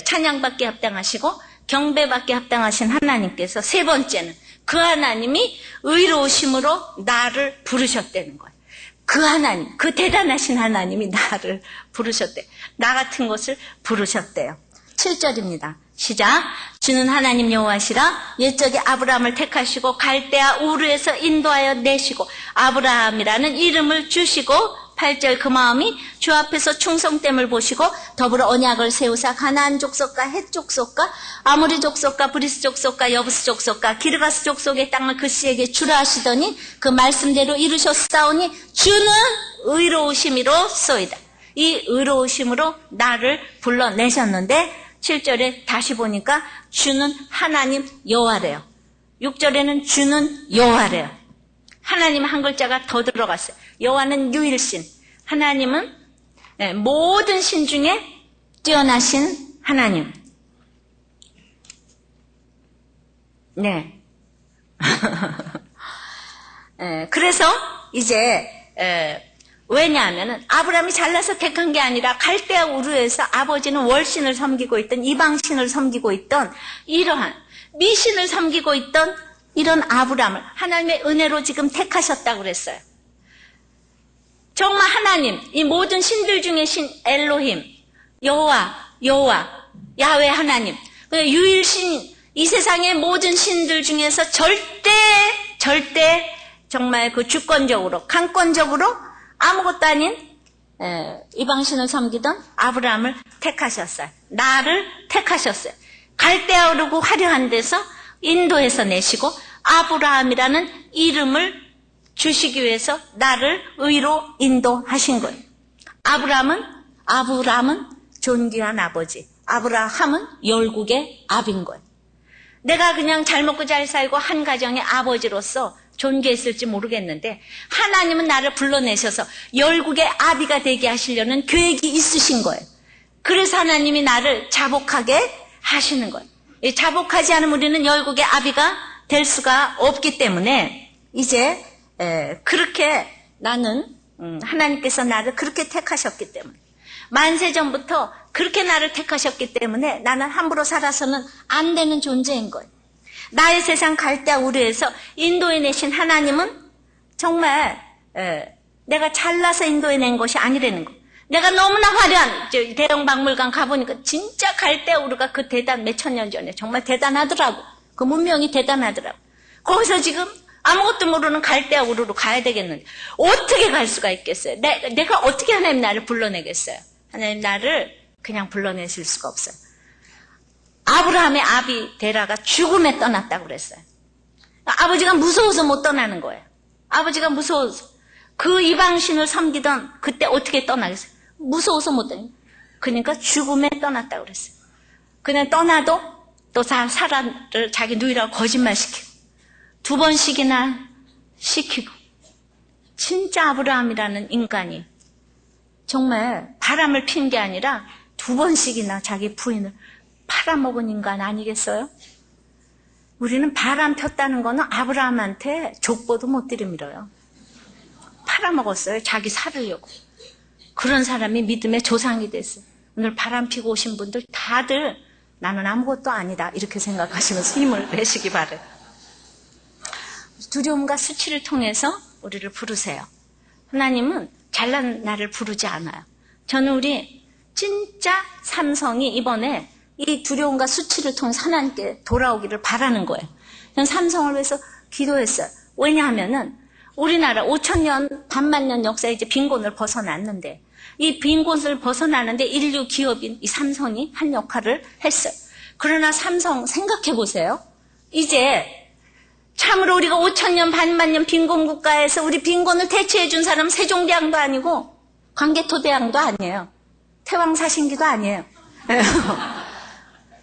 S1: 찬양받게 합당하시고 경배받게 합당하신 하나님께서 세 번째는 그 하나님이 의로우심으로 나를 부르셨다는 거예요. 그 하나님, 그 대단하신 하나님이 나를 부르셨대. 나 같은 것을 부르셨대요. 7절입니다. 시작. 주는 하나님 여호와시라 옛적에 아브라함을 택하시고 갈대아 우르에서 인도하여 내시고 아브라함이라는 이름을 주시고 8절 그 마음이 주 앞에서 충성됨을 보시고 더불어 언약을 세우사 가나안 족속과 헷 족속과 아모리 족속과 브리스 족속과 여부스 족속과 기르가스 족속의 땅을 그씨에게 주라 하시더니 그 말씀대로 이루셨사오니 주는 의로우심이로소이다. 이 의로우심으로 나를 불러내셨는데 7절에 다시 보니까 주는 하나님 여호와래요. 6절에는 주는 여호와래요. 하나님 한 글자가 더 들어갔어요. 여호와는 유일신. 하나님은 모든 신 중에 뛰어나신 하나님. 네. 그래서 이제 왜냐하면은 아브라함이 잘나서 택한 게 아니라 갈대아 우르에서 아버지는 월신을 섬기고 있던 이방신을 섬기고 있던 이러한 미신을 섬기고 있던 이런 아브라함을 하나님의 은혜로 지금 택하셨다고 그랬어요. 정말 하나님, 이 모든 신들 중에 신 엘로힘, 여호와, 야훼 하나님, 유일신, 이 세상의 모든 신들 중에서 절대 정말 그 주권적으로, 강권적으로 아무것도 아닌 이방신을 섬기던 아브라함을 택하셨어요. 나를 택하셨어요. 갈대아우르고 화려한 데서 인도에서 내시고 아브라함이라는 이름을 주시기 위해서 나를 의로 인도하신 거예요. 아브라함은 존귀한 아버지, 아브라함은 열국의 아비인 거예요. 내가 그냥 잘 먹고 잘 살고 한 가정의 아버지로서 존귀했을지 모르겠는데 하나님은 나를 불러내셔서 열국의 아비가 되게 하시려는 계획이 있으신 거예요. 그래서 하나님이 나를 자복하게 하시는 거예요. 자복하지 않으면 우리는 열국의 아비가 될 수가 없기 때문에 이제 그렇게 나는 하나님께서 나를 그렇게 택하셨기 때문에 만세전부터 그렇게 나를 택하셨기 때문에 나는 함부로 살아서는 안 되는 존재인 거예요. 나의 세상 갈대아 우르에서 인도해 내신 하나님은 정말 내가 잘나서 인도해 낸 것이 아니라는 거. 내가 너무나 화려한 대형 박물관 가보니까 진짜 갈대아 우르가 그 대단 몇천 년 전에 정말 대단하더라고. 그 문명이 대단하더라고. 거기서 지금 아무것도 모르는 갈대아 우르로 가야 되겠는데 어떻게 갈 수가 있겠어요? 내가 어떻게 하나님 나를 불러내겠어요? 하나님 나를 그냥 불러내실 수가 없어요. 아브라함의 아비 데라가 죽음에 떠났다고 그랬어요. 아버지가 무서워서 못 떠나는 거예요. 아버지가 무서워서. 그 이방신을 섬기던 그때 어떻게 떠나겠어요? 무서워서 못 떠나요. 그러니까 죽음에 떠났다고 그랬어요. 그냥 떠나도 또 사람을 자기 누이라고 거짓말 시키고 2번씩이나 시키고 진짜 아브라함이라는 인간이 정말 바람을 핀 게 아니라 2번씩이나 자기 부인을 팔아먹은 인간 아니겠어요? 우리는 바람 폈다는 거는 아브라함한테 족보도 못 들이밀어요. 팔아먹었어요. 자기 살으려고. 그런 사람이 믿음의 조상이 됐어요. 오늘 바람 피고 오신 분들 다들 나는 아무것도 아니다 이렇게 생각하시면서 힘을 내시기 바래요. 두려움과 수치를 통해서 우리를 부르세요. 하나님은 잘난 나를 부르지 않아요. 저는 우리 진짜 삼성이 이번에 이 두려움과 수치를 통해서 하나님께 돌아오기를 바라는 거예요. 저는 삼성을 위해서 기도했어요. 왜냐하면은 우리나라 5,000년, 반만년 역사에 이제 빈곤을 벗어났는데 이 빈곤을 벗어나는데 인류 기업인 이 삼성이 한 역할을 했어요. 그러나 삼성 생각해 보세요. 이제 참으로 우리가 5,000년, 반만년 빈곤 국가에서 우리 빈곤을 대체해 준 사람은 세종대왕도 아니고 광개토대왕도 아니에요. 태왕사신기도 아니에요.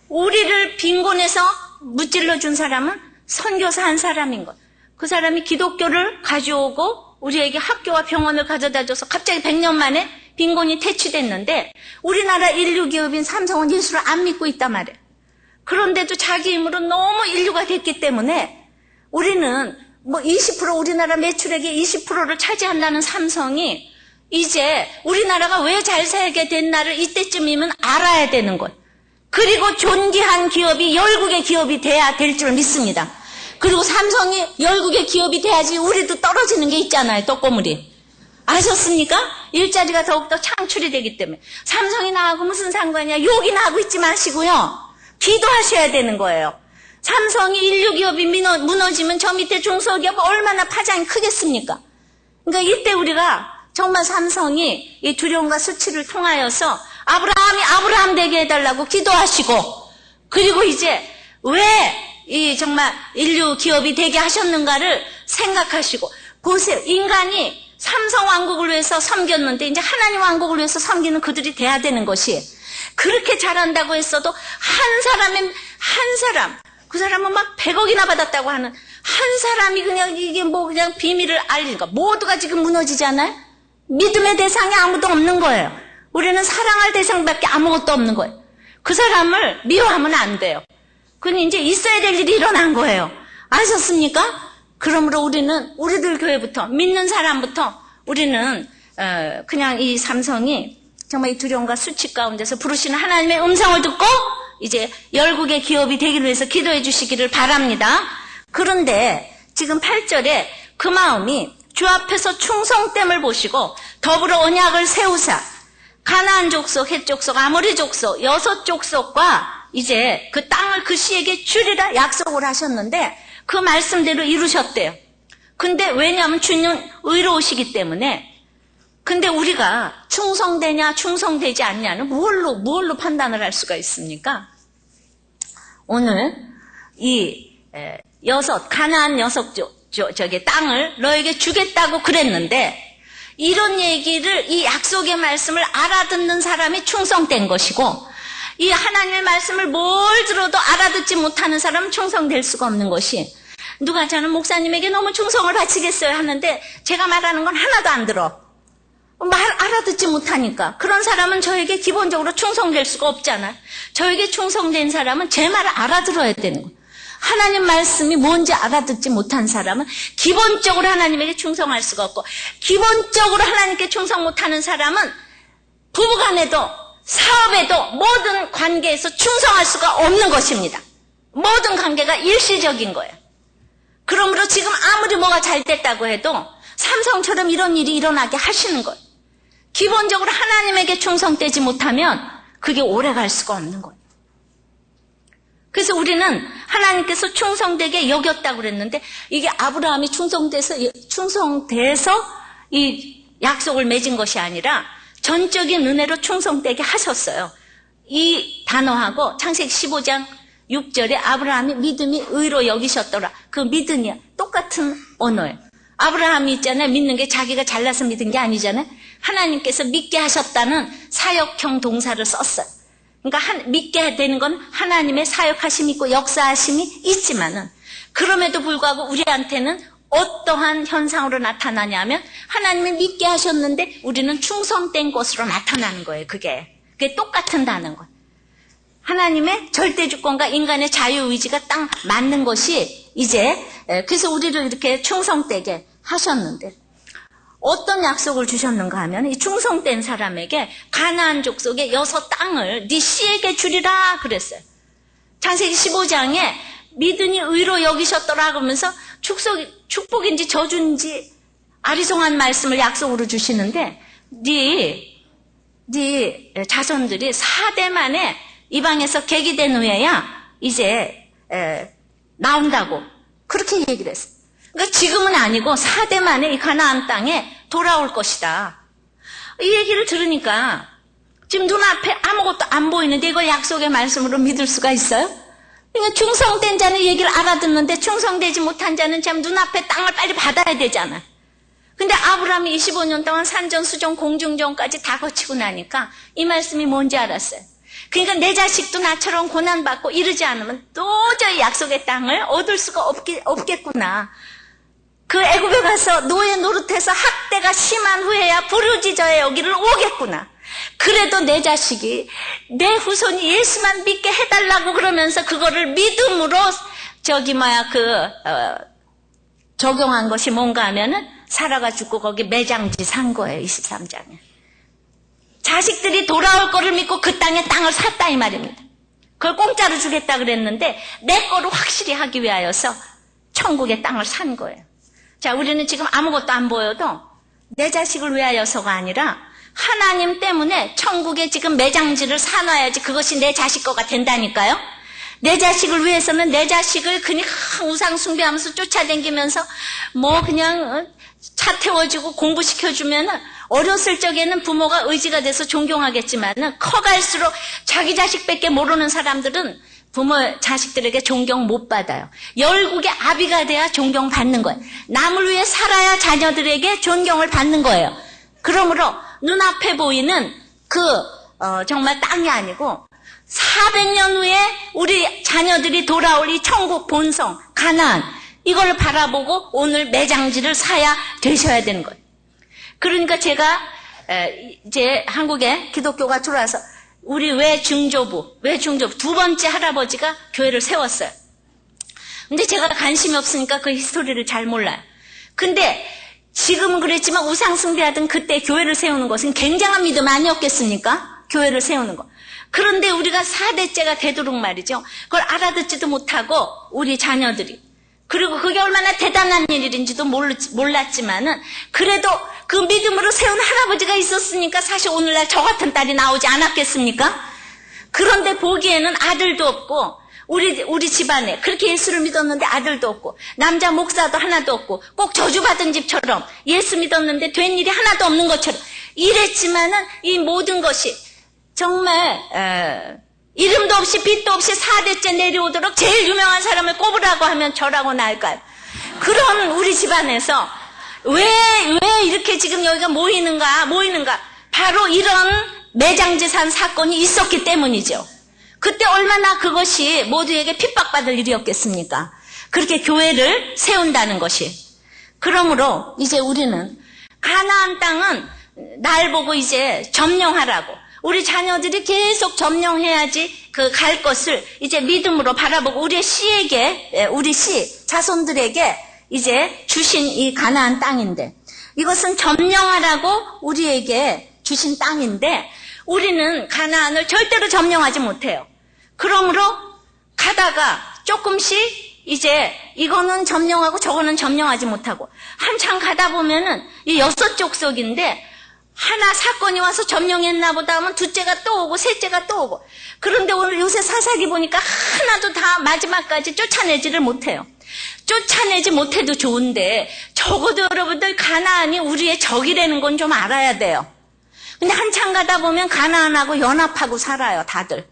S1: 우리를 빈곤에서 무찔러 준 사람은 선교사 한 사람인 거예요. 그 사람이 기독교를 가져오고 우리에게 학교와 병원을 가져다 줘서 갑자기 100년 만에 빈곤이 퇴치됐는데 우리나라 인류 기업인 삼성은 예수를 안 믿고 있단 말이에요. 그런데도 자기 힘으로 너무 인류가 됐기 때문에 우리는 뭐 20% 우리나라 매출액의 20%를 차지한다는 삼성이 이제 우리나라가 왜 잘 살게 됐나를 이때쯤이면 알아야 되는 거예요. 그리고 존귀한 기업이 열국의 기업이 돼야 될 줄 믿습니다. 그리고 삼성이 열국의 기업이 돼야지 우리도 떨어지는 게 있잖아요. 떡고물이. 아셨습니까? 일자리가 더욱더 창출이 되기 때문에. 삼성이 나하고 무슨 상관이야. 욕이나 하고 있지 마시고요. 기도하셔야 되는 거예요. 삼성이 인류 기업이 무너지면 저 밑에 중소기업 얼마나 파장이 크겠습니까? 그러니까 이때 우리가 정말 삼성이 이 두려움과 수치를 통하여서 아브라함이 아브라함 되게 해달라고 기도하시고 그리고 이제 왜 이 정말 인류 기업이 되게 하셨는가를 생각하시고 보세요. 인간이 삼성 왕국을 위해서 섬겼는데 이제 하나님 왕국을 위해서 섬기는 그들이 돼야 되는 것이 그렇게 잘한다고 했어도 한 사람 그 사람은 막 100억이나 받았다고 하는 한 사람이 그냥 이게 뭐 그냥 비밀을 알리니까 모두가 지금 무너지잖아요. 믿음의 대상이 아무도 없는 거예요. 우리는 사랑할 대상밖에 아무것도 없는 거예요. 그 사람을 미워하면 안 돼요. 그건 이제 있어야 될 일이 일어난 거예요. 아셨습니까? 그러므로 우리는 우리들 교회부터 믿는 사람부터 우리는 그냥 이 삼성이 정말 이 두려움과 수치 가운데서 부르시는 하나님의 음성을 듣고 이제 열국의 기업이 되기를 위해서 기도해 주시기를 바랍니다. 그런데 지금 8절에 그 마음이 주 앞에서 충성됨을 보시고 더불어 언약을 세우사 가나안 족속, 헷 족속, 아모리 족속, 6족속과 이제 그 땅을 그 씨에게 주리라 약속을 하셨는데 그 말씀대로 이루셨대요. 근데 왜냐하면 주는 의로우시기 때문에. 근데 우리가 충성되냐 충성되지 않냐는 뭘로 판단을 할 수가 있습니까? 오늘 이 가나안 6족 땅을 너에게 주겠다고 그랬는데 이런 얘기를 이 약속의 말씀을 알아듣는 사람이 충성된 것이고 이 하나님의 말씀을 뭘 들어도 알아듣지 못하는 사람은 충성될 수가 없는 것이 누가 저는 목사님에게 너무 충성을 바치겠어요 하는데 제가 말하는 건 하나도 안 들어. 알아듣지 못하니까. 그런 사람은 저에게 기본적으로 충성될 수가 없잖아요. 저에게 충성된 사람은 제 말을 알아들어야 되는 거예요. 하나님 말씀이 뭔지 알아듣지 못한 사람은 기본적으로 하나님에게 충성할 수가 없고 기본적으로 하나님께 충성 못하는 사람은 부부간에도 사업에도 모든 관계에서 충성할 수가 없는 것입니다. 모든 관계가 일시적인 거예요. 그러므로 지금 아무리 뭐가 잘 됐다고 해도 삼성처럼 이런 일이 일어나게 하시는 거예요. 기본적으로 하나님에게 충성되지 못하면 그게 오래 갈 수가 없는 거예요. 그래서 우리는 하나님께서 충성되게 여겼다고 그랬는데 이게 아브라함이 충성돼서 이 약속을 맺은 것이 아니라 전적인 은혜로 충성되게 하셨어요. 이 단어하고 창세기 15장 6절에 아브라함이 믿음이 의로 여기셨더라. 그 믿음이 똑같은 언어예요. 아브라함이 있잖아요. 믿는 게 자기가 잘나서 믿은 게 아니잖아요. 하나님께서 믿게 하셨다는 사역형 동사를 썼어요. 그러니까 믿게 되는 건 하나님의 사역하심이 있고 역사하심이 있지만은 그럼에도 불구하고 우리한테는 어떠한 현상으로 나타나냐면 하나님이 믿게 하셨는데 우리는 충성된 것으로 나타나는 거예요. 그게 똑같은 단어인 거예요. 하나님의 절대주권과 인간의 자유의지가 딱 맞는 것이 이제 그래서 우리를 이렇게 충성되게 하셨는데 어떤 약속을 주셨는가 하면 이 충성된 사람에게 가나안 족속의 6 땅을 네 씨에게 주리라 그랬어요. 창세기 15장에 믿으니 의로 여기셨더라 그러면서 축복인지 저주인지 아리송한 말씀을 약속으로 주시는데 네 자손들이 4대 만에 이방에서 계기된 후에야 이제 나온다고 그렇게 얘기를 했어요. 그러니까 지금은 아니고 4대 만에 이 가나안 땅에 돌아올 것이다. 이 얘기를 들으니까 지금 눈앞에 아무것도 안 보이는데 이걸 약속의 말씀으로 믿을 수가 있어요? 그러니까 충성된 자는 얘기를 알아듣는데 충성되지 못한 자는 참 눈앞에 땅을 빨리 받아야 되잖아요. 근데 아브라함이 25년 동안 산전, 수전, 공중전까지 다 거치고 나니까 이 말씀이 뭔지 알았어요. 그러니까 내 자식도 나처럼 고난받고 이러지 않으면 도저히 약속의 땅을 얻을 수가 없겠구나. 그 애굽에 가서 노예 노릇해서 학대가 심한 후에야 부르짖어야 여기를 오겠구나. 그래도 내 자식이 내 후손이 예수만 믿게 해달라고 그러면서 그거를 믿음으로 적용한 것이 뭔가 하면은 사라가 죽고 거기 매장지 산 거예요. 23장에. 자식들이 돌아올 거를 믿고 그 땅을 샀다 이 말입니다. 그걸 공짜로 주겠다 그랬는데 내 거를 확실히 하기 위하여서 천국의 땅을 산 거예요. 자, 우리는 지금 아무것도 안 보여도 내 자식을 위하여서가 아니라 하나님 때문에 천국에 지금 매장지를 사놔야지 그것이 내 자식 거가 된다니까요. 내 자식을 위해서는 내 자식을 그냥 우상 숭배하면서 쫓아다니면서 뭐 그냥 차 태워주고 공부시켜주면은 어렸을 적에는 부모가 의지가 돼서 존경하겠지만은 커갈수록 자기 자식밖에 모르는 사람들은 부모 자식들에게 존경 못 받아요. 열국의 아비가 돼야 존경받는 거예요. 남을 위해 살아야 자녀들에게 존경을 받는 거예요. 그러므로 눈앞에 보이는 정말 땅이 아니고 400년 후에 우리 자녀들이 돌아올 이 천국 본성 가나안 이걸 바라보고 오늘 매장지를 사야 되셔야 되는 거예요. 그러니까 제가 이제 한국에 기독교가 들어와서 우리 외중조부 두 번째 할아버지가 교회를 세웠어요. 근데 제가 관심이 없으니까 그 히스토리를 잘 몰라요. 근데 지금은 그랬지만 우상숭배하던 그때 교회를 세우는 것은 굉장한 믿음 아니었겠습니까? 교회를 세우는 거. 그런데 우리가 4대째가 되도록 말이죠. 그걸 알아듣지도 못하고 우리 자녀들이. 그리고 그게 얼마나 대단한 일인지도 몰랐지만은 그래도 그 믿음으로 세운 할아버지가 있었으니까 사실 오늘날 저 같은 딸이 나오지 않았겠습니까? 그런데 보기에는 아들도 없고 우리 집안에 그렇게 예수를 믿었는데 아들도 없고 남자 목사도 하나도 없고 꼭 저주받은 집처럼 예수 믿었는데 된 일이 하나도 없는 것처럼 이랬지만은 이 모든 것이 정말 이름도 없이 빛도 없이 4대째 내려오도록 제일 유명한 사람을 꼽으라고 하면 저라고 나을까요? 그런 우리 집안에서 왜 이렇게 지금 여기가 모이는가 바로 이런 매장재산 사건이 있었기 때문이죠. 그때 얼마나 그것이 모두에게 핍박받을 일이었겠습니까? 그렇게 교회를 세운다는 것이. 그러므로 이제 우리는 가나안 땅은 날 보고 이제 점령하라고. 우리 자녀들이 계속 점령해야지 그 갈 것을 이제 믿음으로 바라보고 우리 자손들에게 이제 주신 이 가나안 땅인데 이것은 점령하라고 우리에게 주신 땅인데 우리는 가나안을 절대로 점령하지 못해요. 그러므로 가다가 조금씩 이제 이거는 점령하고 저거는 점령하지 못하고 한참 가다 보면은 이 6족속인데 하나 사건이 와서 점령했나 보다 하면 둘째가 또 오고 셋째가 또 오고 그런데 오늘 요새 사사기 보니까 하나도 다 마지막까지 쫓아내지를 못해요. 쫓아내지 못해도 좋은데 적어도 여러분들 가나안이 우리의 적이라는 건 좀 알아야 돼요. 근데 한참 가다 보면 가나안하고 연합하고 살아요, 다들.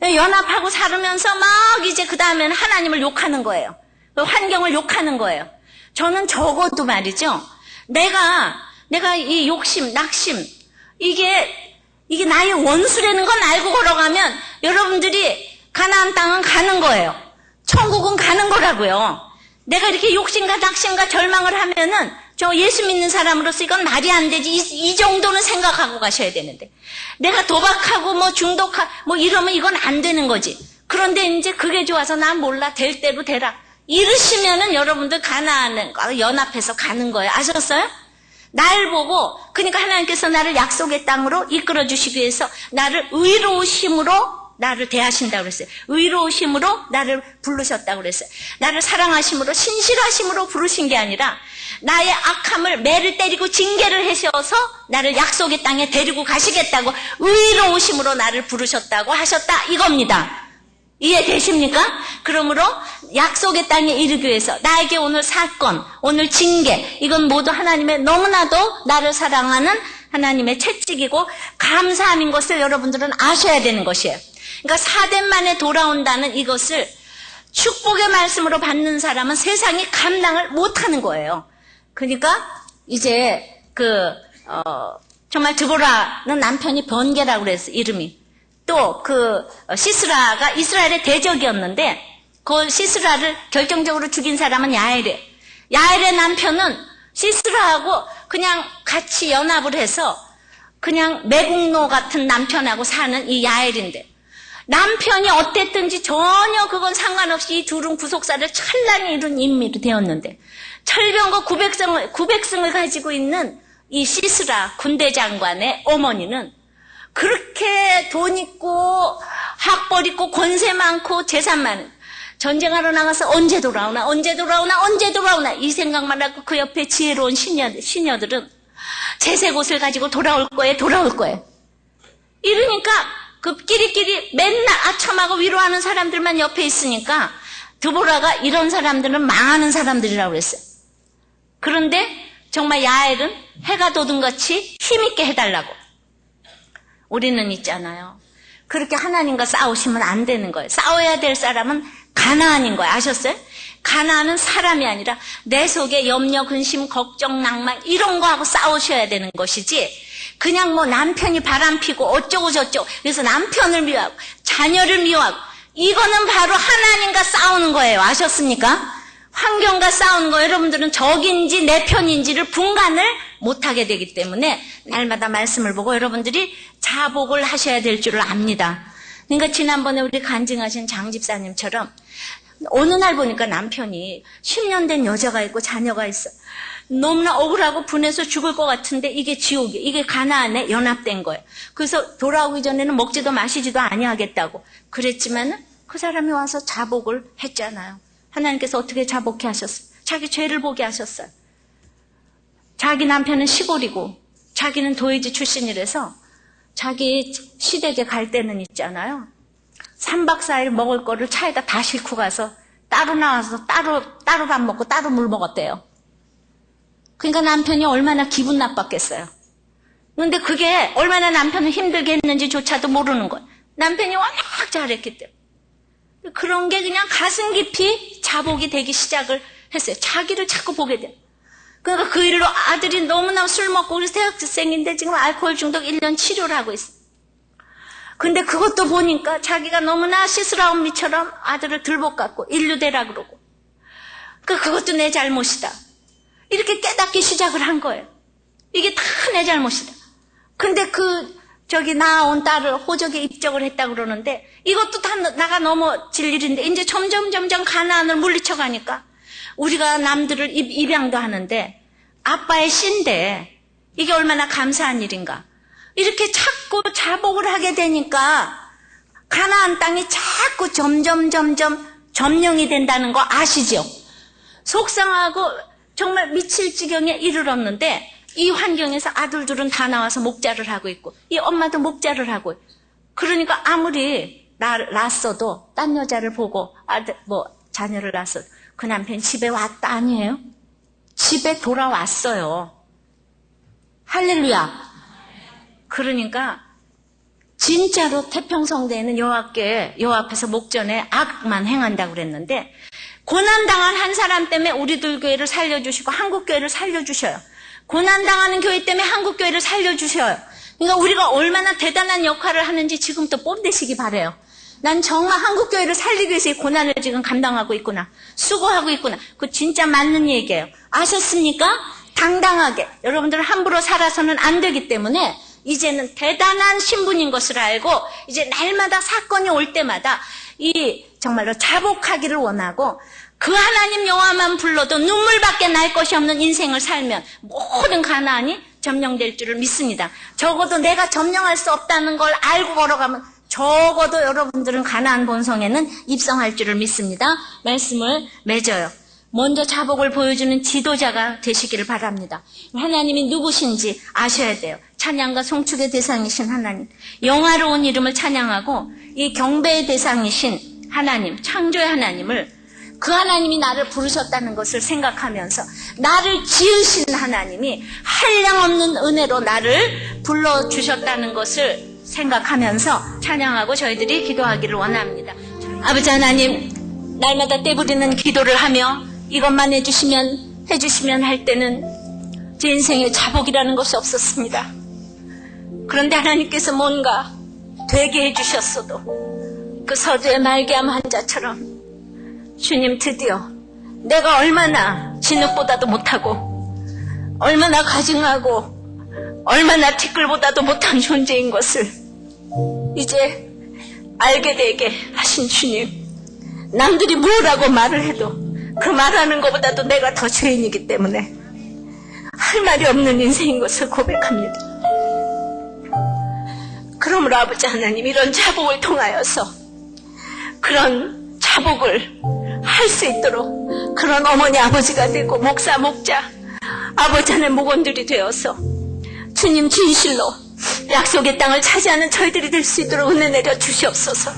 S1: 연합하고 살으면서 막 이제 그 다음에는 하나님을 욕하는 거예요. 환경을 욕하는 거예요. 저는 적어도 말이죠. 내가 이 욕심, 낙심, 이게 나의 원수라는 건 알고 걸어가면 여러분들이 가나안 땅은 가는 거예요. 천국은 가는 거라고요. 내가 이렇게 욕심과 낙심과 절망을 하면은 저 예수 믿는 사람으로서 이건 말이 안 되지. 이 정도는 생각하고 가셔야 되는데. 내가 도박하고 뭐 중독하고 뭐 이러면 이건 안 되는 거지. 그런데 이제 그게 좋아서 난 몰라. 될 대로 되라. 이러시면은 여러분들 가나안은 연합해서 가는 거예요. 아셨어요? 날 보고 그러니까 하나님께서 나를 약속의 땅으로 이끌어 주시기 위해서 나를 의로우심으로 나를 대하신다고 그랬어요. 의로우심으로 나를 부르셨다고 그랬어요. 나를 사랑하심으로 신실하심으로 부르신 게 아니라 나의 악함을 매를 때리고 징계를 하셔서 나를 약속의 땅에 데리고 가시겠다고 의로우심으로 나를 부르셨다고 하셨다 이겁니다. 이해되십니까? 그러므로 약속의 땅에 이르기 위해서 나에게 오늘 사건, 오늘 징계 이건 모두 하나님의 너무나도 나를 사랑하는 하나님의 채찍이고 감사함인 것을 여러분들은 아셔야 되는 것이에요. 그러니까 4대 만에 돌아온다는 이것을 축복의 말씀으로 받는 사람은 세상이 감당을 못하는 거예요. 그러니까 이제 정말 드보라는 남편이 번개라고 그랬어요. 이름이. 또 시스라가 이스라엘의 대적이었는데 그 시스라를 결정적으로 죽인 사람은 야엘이에요. 야엘의 남편은 시스라하고 그냥 같이 연합을 해서 그냥 매국노 같은 남편하고 사는 이 야엘인데 남편이 어땠든지 전혀 그건 상관없이 이 둘은 구속사를 찬란히 이룬 인물이 되었는데 철병과 900승을 가지고 있는 이 시스라 군대 장관의 어머니는 그렇게 돈 있고 학벌 있고 권세 많고 재산 많은 전쟁하러 나가서 언제 돌아오나 이 생각만 하고 그 옆에 지혜로운 시녀들은 제색 옷을 가지고 돌아올 거예요. 이러니까 그 끼리끼리 맨날 아첨하고 위로하는 사람들만 옆에 있으니까 드보라가 이런 사람들은 망하는 사람들이라고 그랬어요. 그런데 정말 야엘은 해가 돋은같이 힘있게 해달라고. 우리는 있잖아요. 그렇게 하나님과 싸우시면 안 되는 거예요. 싸워야 될 사람은 가나안인 거예요. 아셨어요? 가나안은 사람이 아니라 내 속에 염려, 근심, 걱정, 낭만 이런 거 하고 싸우셔야 되는 것이지 그냥 뭐 남편이 바람피고 어쩌고 저쩌고 그래서 남편을 미워하고 자녀를 미워하고 이거는 바로 하나님과 싸우는 거예요. 아셨습니까? 환경과 싸우는 거 여러분들은 적인지 내 편인지를 분간을 못하게 되기 때문에 날마다 말씀을 보고 여러분들이 자복을 하셔야 될 줄을 압니다. 그러니까 지난번에 우리 간증하신 장 집사님처럼 어느 날 보니까 남편이 10년 된 여자가 있고 자녀가 있어. 너무나 억울하고 분해서 죽을 것 같은데 이게 지옥이에요. 이게 가나안에 연합된 거예요. 그래서 돌아오기 전에는 먹지도 마시지도 아니하겠다고 그랬지만 그 사람이 와서 자복을 했잖아요. 하나님께서 어떻게 자복해 하셨어요? 자기 죄를 보게 하셨어요. 자기 남편은 시골이고 자기는 도예지 출신이라서 자기 시댁에 갈 때는 있잖아요. 3박 4일 먹을 거를 차에다 다 싣고 가서 따로 나와서 따로 밥 먹고 따로 물 먹었대요. 그러니까 남편이 얼마나 기분 나빴겠어요. 그런데 그게 얼마나 남편을 힘들게 했는지조차도 모르는 거예요. 남편이 워낙 잘했기 때문에. 그런 게 그냥 가슴 깊이 자복이 되기 시작을 했어요. 자기를 자꾸 보게 돼요. 그러니까 그 일로 아들이 너무나 술 먹고 그래서 대학생인데 지금 알코올 중독 1년 치료를 하고 있어요. 근데 그것도 보니까 자기가 너무나 시스라움미처럼 아들을 들볶았고 인류대라 그러고 그러니까 그것도 내 잘못이다. 이렇게 깨닫기 시작을 한 거예요. 이게 다 내 잘못이다. 근데 낳아온 딸을 호적에 입적을 했다 그러는데 이것도 다 나가 넘어질 일인데 이제 점점 가나안을 물리쳐 가니까 우리가 남들을 입양도 하는데 아빠의 씨인데 이게 얼마나 감사한 일인가. 이렇게 자꾸 자복을 하게 되니까 가나안 땅이 자꾸 점점 점령이 된다는 거 아시죠? 속상하고 정말 미칠 지경에 이르렀는데 이 환경에서 아들들은 다 나와서 목자를 하고 있고 이 엄마도 목자를 하고 그러니까 아무리 낳았어도 딴 여자를 보고 자녀를 낳았어도 그 남편이 집에 왔다 아니에요? 집에 돌아왔어요. 할렐루야. 그러니까 진짜로 태평성대에는 여호와 앞에서 목전에 악만 행한다고 그랬는데 고난당한 한 사람 때문에 우리들 교회를 살려주시고 한국 교회를 살려주셔요. 고난당하는 교회 때문에 한국 교회를 살려주셔요. 그러니까 우리가 얼마나 대단한 역할을 하는지 지금부터 뽐내시기 바라요. 난 정말 한국 교회를 살리기 위해서 이 고난을 지금 감당하고 있구나. 수고하고 있구나. 그거 진짜 맞는 얘기예요. 아셨습니까? 당당하게. 여러분들은 함부로 살아서는 안 되기 때문에 이제는 대단한 신분인 것을 알고 이제 날마다 사건이 올 때마다 정말로 자복하기를 원하고 그 하나님 여호와만 불러도 눈물밖에 날 것이 없는 인생을 살면 모든 가나안이 점령될 줄을 믿습니다. 적어도 내가 점령할 수 없다는 걸 알고 걸어가면 적어도 여러분들은 가나안 본성에는 입성할 줄을 믿습니다. 말씀을 맺어요. 먼저 자복을 보여주는 지도자가 되시기를 바랍니다. 하나님이 누구신지 아셔야 돼요. 찬양과 송축의 대상이신 하나님, 영화로운 이름을 찬양하고 이 경배의 대상이신 하나님, 창조의 하나님을 그 하나님이 나를 부르셨다는 것을 생각하면서 나를 지으신 하나님이 한량없는 은혜로 나를 불러주셨다는 것을 생각하면서 찬양하고 저희들이 기도하기를 원합니다. 아버지 하나님, 날마다 떼부리는 기도를 하며 이것만 해주시면 할 때는 제 인생에 자복이라는 것이 없었습니다. 그런데 하나님께서 뭔가 되게 해주셨어도 그 서두에 말기암 환자처럼 주님 드디어 내가 얼마나 진흙보다도 못하고 얼마나 가증하고 얼마나 티끌보다도 못한 존재인 것을 이제 알게 되게 하신 주님, 남들이 뭐라고 말을 해도 그 말하는 것보다도 내가 더 죄인이기 때문에 할 말이 없는 인생인 것을 고백합니다. 그러므로 아버지 하나님, 이런 자복을 통하여서 그런 자복을 할 수 있도록 그런 어머니 아버지가 되고 목사 목자 아버지 하나님 목원들이 되어서 주님 진실로 약속의 땅을 차지하는 저희들이 될 수 있도록 은혜 내려 주시옵소서.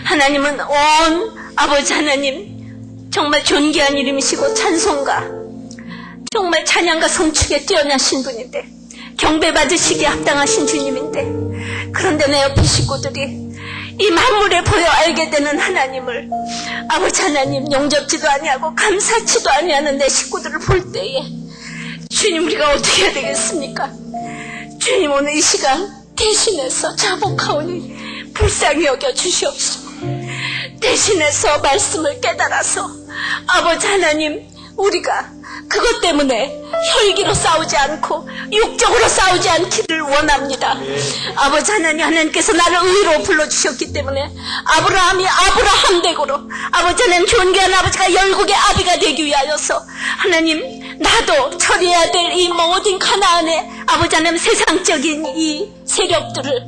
S1: 하나님은 온 아버지 하나님 정말 존귀한 이름이시고 찬송가 정말 찬양과 성축에 뛰어나신 분인데 경배받으시기에 합당하신 주님인데 그런데 내 옆에 식구들이 이 만물에 보여 알게 되는 하나님을 아버지 하나님 용접지도 아니하고 감사치도 아니하는 내 식구들을 볼 때에 주님 우리가 어떻게 해야 되겠습니까? 주님 오늘 이 시간 대신해서 자복하오니 불쌍히 여겨 주시옵소서. 대신해서 말씀을 깨달아서 아버지 하나님 우리가 그것 때문에 혈기로 싸우지 않고 육적으로 싸우지 않기를 원합니다. 아버지 하나님, 하나님께서 나를 의로 불러주셨기 때문에 아브라함이 아브라함 댁으로, 아버지 하나님 존귀한 아버지가 열국의 아비가 되기 위하여서 하나님, 나도 처리해야 될 이 모든 가나안의 아버지 하나님 세상적인 이 세력들을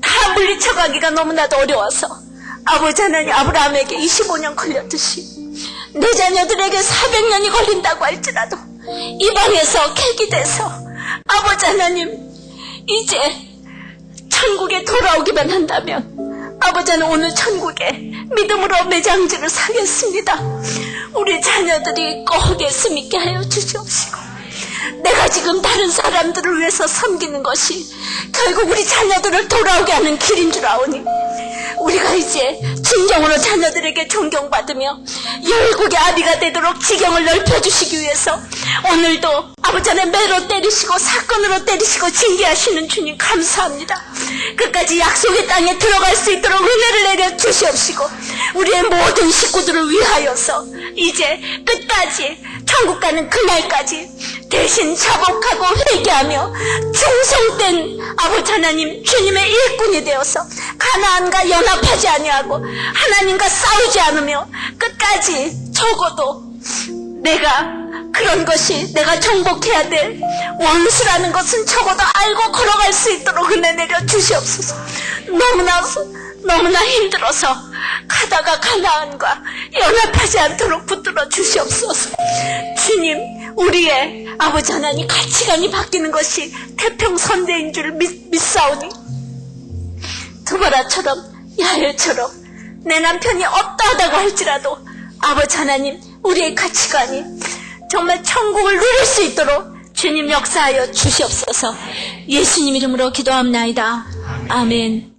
S1: 다 물리쳐가기가 너무나도 어려워서 아버지 하나님, 아브라함에게 25년 걸렸듯이 내 자녀들에게 400년이 걸린다고 할지라도 이방에서 계기돼서 아버지 하나님, 이제 천국에 돌아오기만 한다면 아버지 하나님, 오늘 천국에 믿음으로 매장지를 사겠습니다. 우리 자녀들이 꼭 예수 믿게 하여 주시옵시고, 내가 지금 다른 사람들을 위해서 섬기는 것이 결국 우리 자녀들을 돌아오게 하는 길인 줄 아오니, 우리가 이제 진정으로 자녀들에게 존경받으며 열국의 아비가 되도록 지경을 넓혀주시기 위해서 오늘도 아버지 하나님 매로 때리시고 사건으로 때리시고 징계하시는 주님 감사합니다. 끝까지 약속의 땅에 들어갈 수 있도록 은혜를 내려 주시옵시고, 우리의 모든 식구들을 위하여서 이제 끝까지 천국 가는 그날까지 대신 자복하고 회개하며 충성된 아버지 하나님 주님의 일꾼이 되어서 가나안과 연합하지 아니하고 하나님과 싸우지 않으며 끝까지 적어도 내가 그런 것이 내가 정복해야 될 원수라는 것은 적어도 알고 걸어갈 수 있도록 은혜 내려 주시옵소서. 너무나 힘들어서 가다가 가나안과 연합하지 않도록 붙들어 주시옵소서. 주님, 우리의 아버지 하나님 가치관이 바뀌는 것이 태평선대인 줄 믿사오니 두바라처럼 야엘처럼 내 남편이 어떠하다고 할지라도 아버지 하나님, 우리의 가치관이 정말 천국을 누릴 수 있도록 주님 역사하여 주시옵소서. 예수님 이름으로 기도합나이다. 아멘.